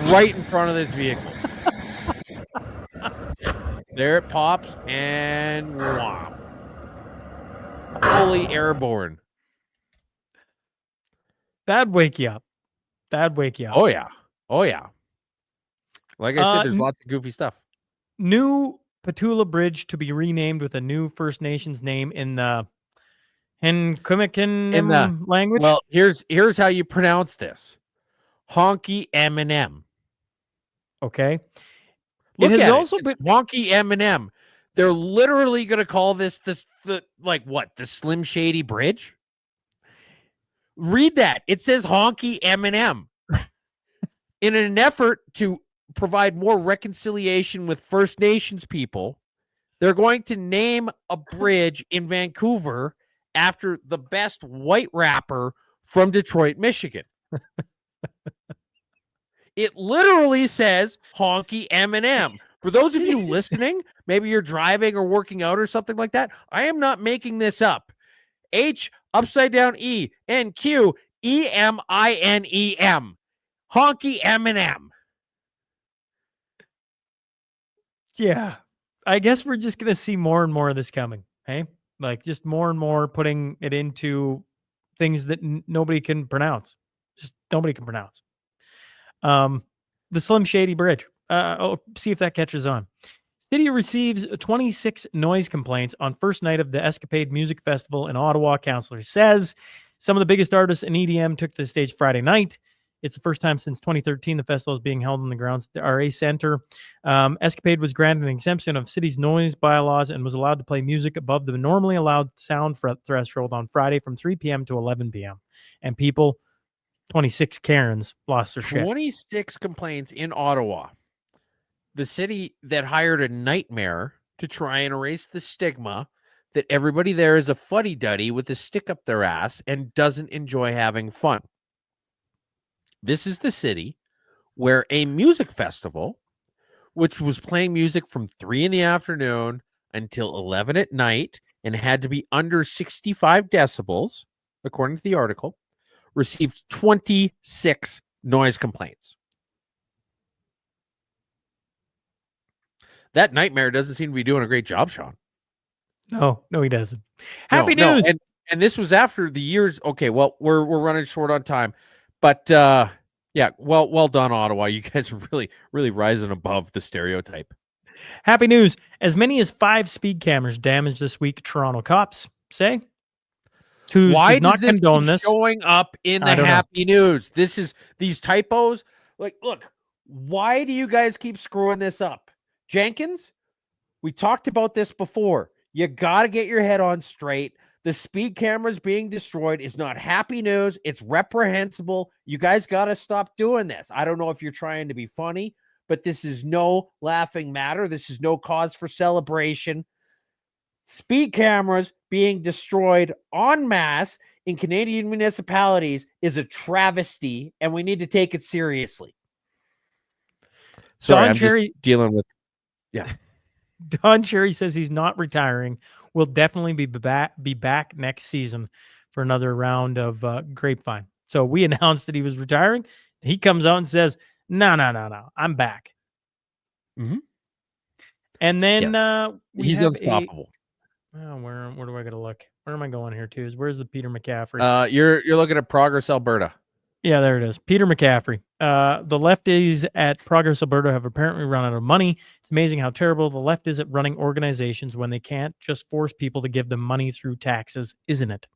right in front of this vehicle. There it pops, and wow. Fully airborne. That'd wake you up. That'd wake you up. Oh, yeah. Oh, yeah. Like I said, there's n- lots of goofy stuff. New Petula Bridge to be renamed with a new First Nations name in the Henkumikin language. Well, here's how you pronounce this. Honky M&M. Okay. Look It has at also it. It's Honky M&M. They're literally going to call this the Slim Shady Bridge? Read that. It says Honky M&M. In an effort to provide more reconciliation with First Nations people, they're going to name a bridge in Vancouver after the best white rapper from Detroit, Michigan. It literally says Honky M&M. For those of you listening, maybe you're driving or working out or something like that, I am not making this up. H upside down E N Q EMINEM. Honky M&M. Yeah. I guess we're just going to see more and more of this coming. Hey, like just more and more putting it into things that nobody can pronounce. Just nobody can pronounce. The Slim Shady Bridge. I'll see if that catches on. City receives 26 noise complaints on first night of the Escapade Music Festival in Ottawa. Councillor says some of the biggest artists in EDM took to the stage Friday night. It's the first time since 2013 the festival is being held on the grounds at the RA Center. Escapade was granted an exemption of city's noise bylaws and was allowed to play music above the normally allowed sound threshold on Friday from 3 p.m. to 11 p.m. And people, 26 Karens, lost their shit. 26 complaints in Ottawa. The city that hired a nightmare to try and erase the stigma that everybody there is a fuddy-duddy with a stick up their ass and doesn't enjoy having fun. This is the city where a music festival, which was playing music from 3 in the afternoon until 11 at night and had to be under 65 decibels, according to the article, received 26 noise complaints. That nightmare doesn't seem to be doing a great job, Sean. No, he doesn't. Happy news. And this was after the years. Okay, well, we're running short on time, but yeah, well done, Ottawa. You guys are really rising above the stereotype. Happy news. As many as 5 speed cameras damaged this week, Toronto cops say. Why does not does this condone keep this showing up in the happy news? This is these typos. Like, look, why do you guys keep screwing this up? Jenkins, we talked about this before. You got to get your head on straight. The speed cameras being destroyed is not happy news. It's reprehensible. You guys got to stop doing this. I don't know if you're trying to be funny, but this is no laughing matter. This is no cause for celebration. Speed cameras being destroyed en masse in Canadian municipalities is a travesty, and we need to take it seriously. Sorry, Don I'm Cherry, just dealing with. Don Cherry says he's not retiring. Will definitely be back next season for another round of Grapevine. So we announced that he was retiring. He comes out and says, "No, I'm back." Mhm. And then Yes. we He's have unstoppable. where do I got to look? Where am I going here? To where's the Peter McCaffrey? You're looking at Progress Alberta. Yeah, there it is. Peter McCaffrey. The lefties at Progress Alberta have apparently run out of money. It's amazing how terrible the left is at running organizations when they can't just force people to give them money through taxes, isn't it?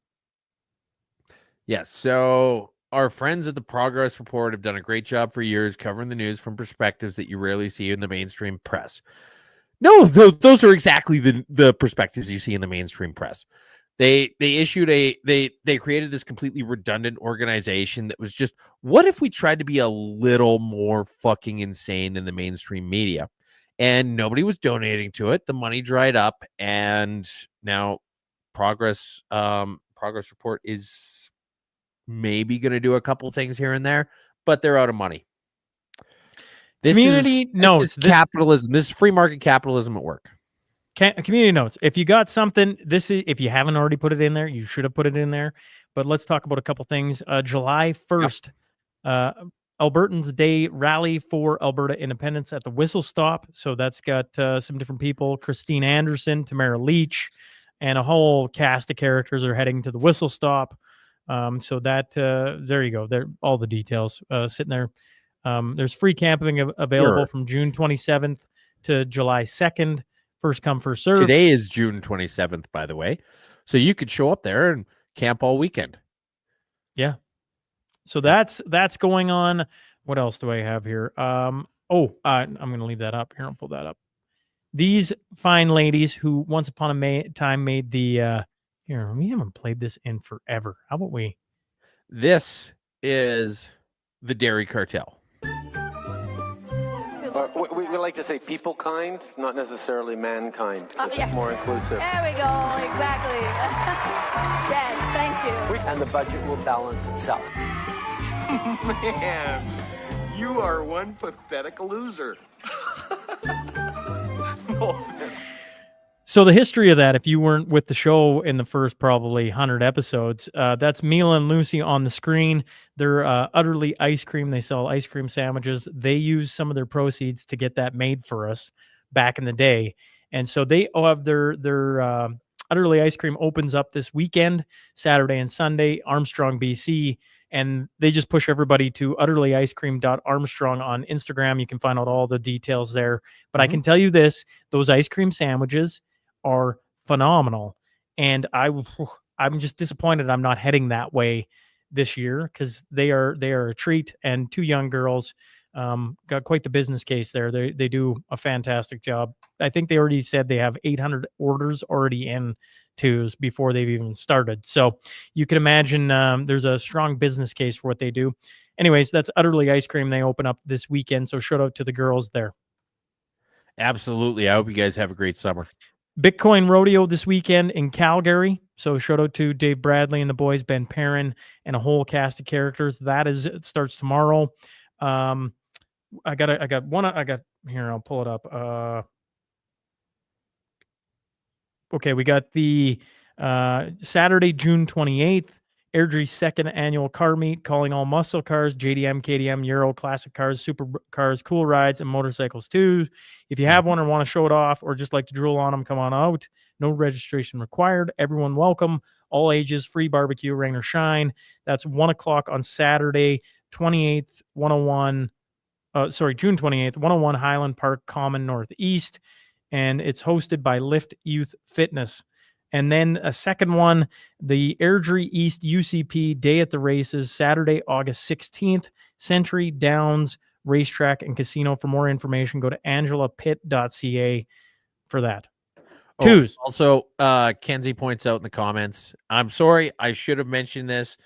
Yes. So our friends at the Progress Report have done a great job for years covering the news from perspectives that you rarely see in the mainstream press. No, those are exactly the perspectives you see in the mainstream press. They issued they created this completely redundant organization that was just, what if we tried to be a little more fucking insane in the mainstream media? And nobody was donating to it. The money dried up, and now Progress Report is maybe going to do a couple things here and there, but they're out of money. Community notes. This is capitalism. This is free market capitalism at work. Community notes. If you got something, if you haven't already put it in there, you should have put it in there. But let's talk about a couple things. July 1st, Albertans Day rally for Alberta independence at the Whistle Stop. So that's got some different people: Christine Anderson, Tamara Leach, and a whole cast of characters are heading to the Whistle Stop. So that there you go. There, all the details sitting there. There's free camping available from June 27th to July 2nd. First come, first serve. Today is June 27th, by the way. So you could show up there and camp all weekend. Yeah. So that's going on. What else do I have here? I'm going to leave that up here. I'll pull that up. These fine ladies who once upon a time made the here, we haven't played this in forever. How about we? This is the Dairy Cartel. We like to say people kind, not necessarily mankind. Yeah. More inclusive. There we go, exactly. Yes, thank you. And the budget will balance itself. Man, you are one pathetic loser. So the history of that, if you weren't with the show in the first probably 100 episodes, that's Mila and Lucy on the screen. They're Utterly Ice Cream. They sell ice cream sandwiches. They use some of their proceeds to get that made for us back in the day. And so they have their Utterly Ice Cream opens up this weekend, Saturday and Sunday, Armstrong, BC. And they just push everybody to utterlyicecream.armstrong on Instagram. You can find out all the details there. But I can tell you this, those ice cream sandwiches are phenomenal. And I'm just disappointed I'm not heading that way this year, because they are a treat. And two young girls got quite the business case there. They do a fantastic job. I think they already said they have 800 orders already in twos before they've even started. So you can imagine there's a strong business case for what they do. Anyways, that's Utterly Ice Cream. They open up this weekend. So shout out to the girls there. Absolutely. I hope you guys have a great summer. Bitcoin Rodeo this weekend in Calgary. So shout out to Dave Bradley and the boys, Ben Perrin, and a whole cast of characters. It starts tomorrow. I got here, I'll pull it up. Okay, we got the Saturday, June 28th, Airdrie's second annual car meet, calling all muscle cars, JDM, KDM, Euro, classic cars, super cars, cool rides, and motorcycles too. If you have one or want to show it off or just like to drool on them, come on out. No registration required. Everyone welcome. All ages, free barbecue, rain or shine. That's 1 o'clock on Saturday, 28th, 101. June 28th, 101 Highland Park Common Northeast. And it's hosted by Lift Youth Fitness. And then a second one, the Airdrie East UCP Day at the Races, Saturday, August 16th, Century Downs Racetrack and Casino. For more information, go to angelapitt.ca for that. Twos. Also, Kenzie points out in the comments, I'm sorry, I should have mentioned this.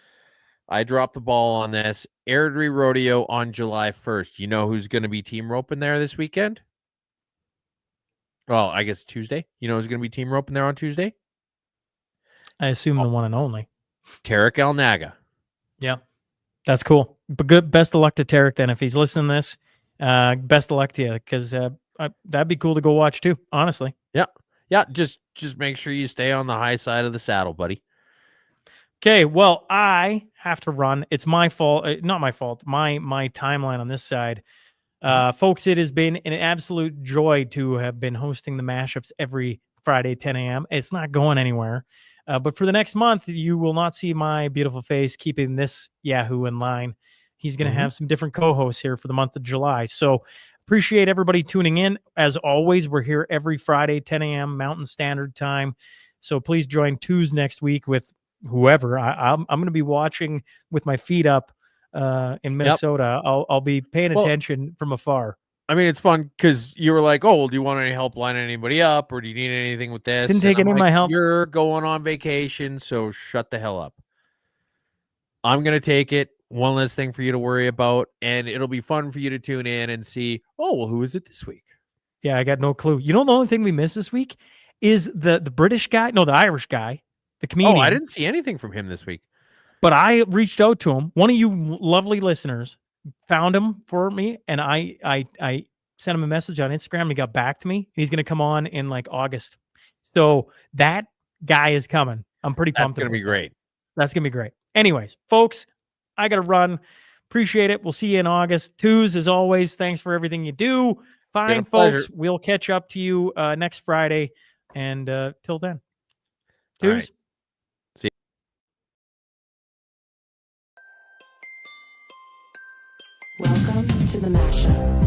I dropped the ball on this. Airdrie Rodeo on July 1st. You know who's going to be team roping there this weekend? Well, I guess Tuesday. You know who's going to be team roping there on Tuesday? I assume the one and only. Tarek Alnaga. Yeah, that's cool. But good, best of luck to Tarek then if he's listening to this. Best of luck to you because that'd be cool to go watch too. Honestly. Yeah. Just make sure you stay on the high side of the saddle, buddy. Okay, well, I have to run. It's my fault. Not my fault. My timeline on this side. Folks, it has been an absolute joy to have been hosting the mashups every Friday, 10 a.m. It's not going anywhere. But for the next month, you will not see my beautiful face keeping this Yahoo in line. He's going to have some different co-hosts here for the month of July. So appreciate everybody tuning in. As always, we're here every Friday, 10 a.m. Mountain Standard Time. So please join Tues next week with whoever. I'm going to be watching with my feet up in Minnesota. I'll be paying attention from afar. I mean, it's fun because you were like, "Oh, well, do you want any help lining anybody up, or do you need anything with this?" Didn't take any of my help. You're going on vacation, so shut the hell up. I'm gonna take it. One less thing for you to worry about, and it'll be fun for you to tune in and see. Oh, well, who is it this week? Yeah, I got no clue. You know, the only thing we missed this week is the British guy. No, the Irish guy, the comedian. Oh, I didn't see anything from him this week. But I reached out to him. One of you lovely listeners found him for me, and I sent him a message on Instagram. He got back to me. He's going to come on in like August. So that guy is coming. I'm pretty pumped. That's going to be great. That's going to be great. Anyways, folks, I got to run. Appreciate it. We'll see you in August. Tues, as always, thanks for everything you do. Fine, folks. We'll catch up to you next Friday. And till then, Tues. Welcome to the mashup.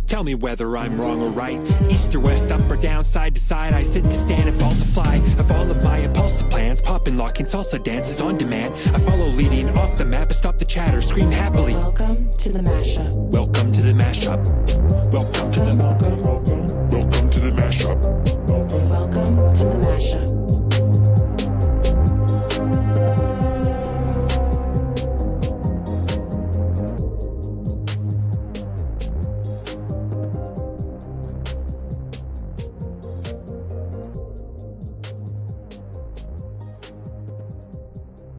Tell me whether I'm wrong or right. East or west, up or down, side to side. I sit to stand and fall to fly. Of all of my impulsive plans, popping, locking, salsa dances on demand. I follow leading off the map, I stop the chatter, scream happily. Welcome to the mashup. Welcome to the mashup. Welcome to the mashup.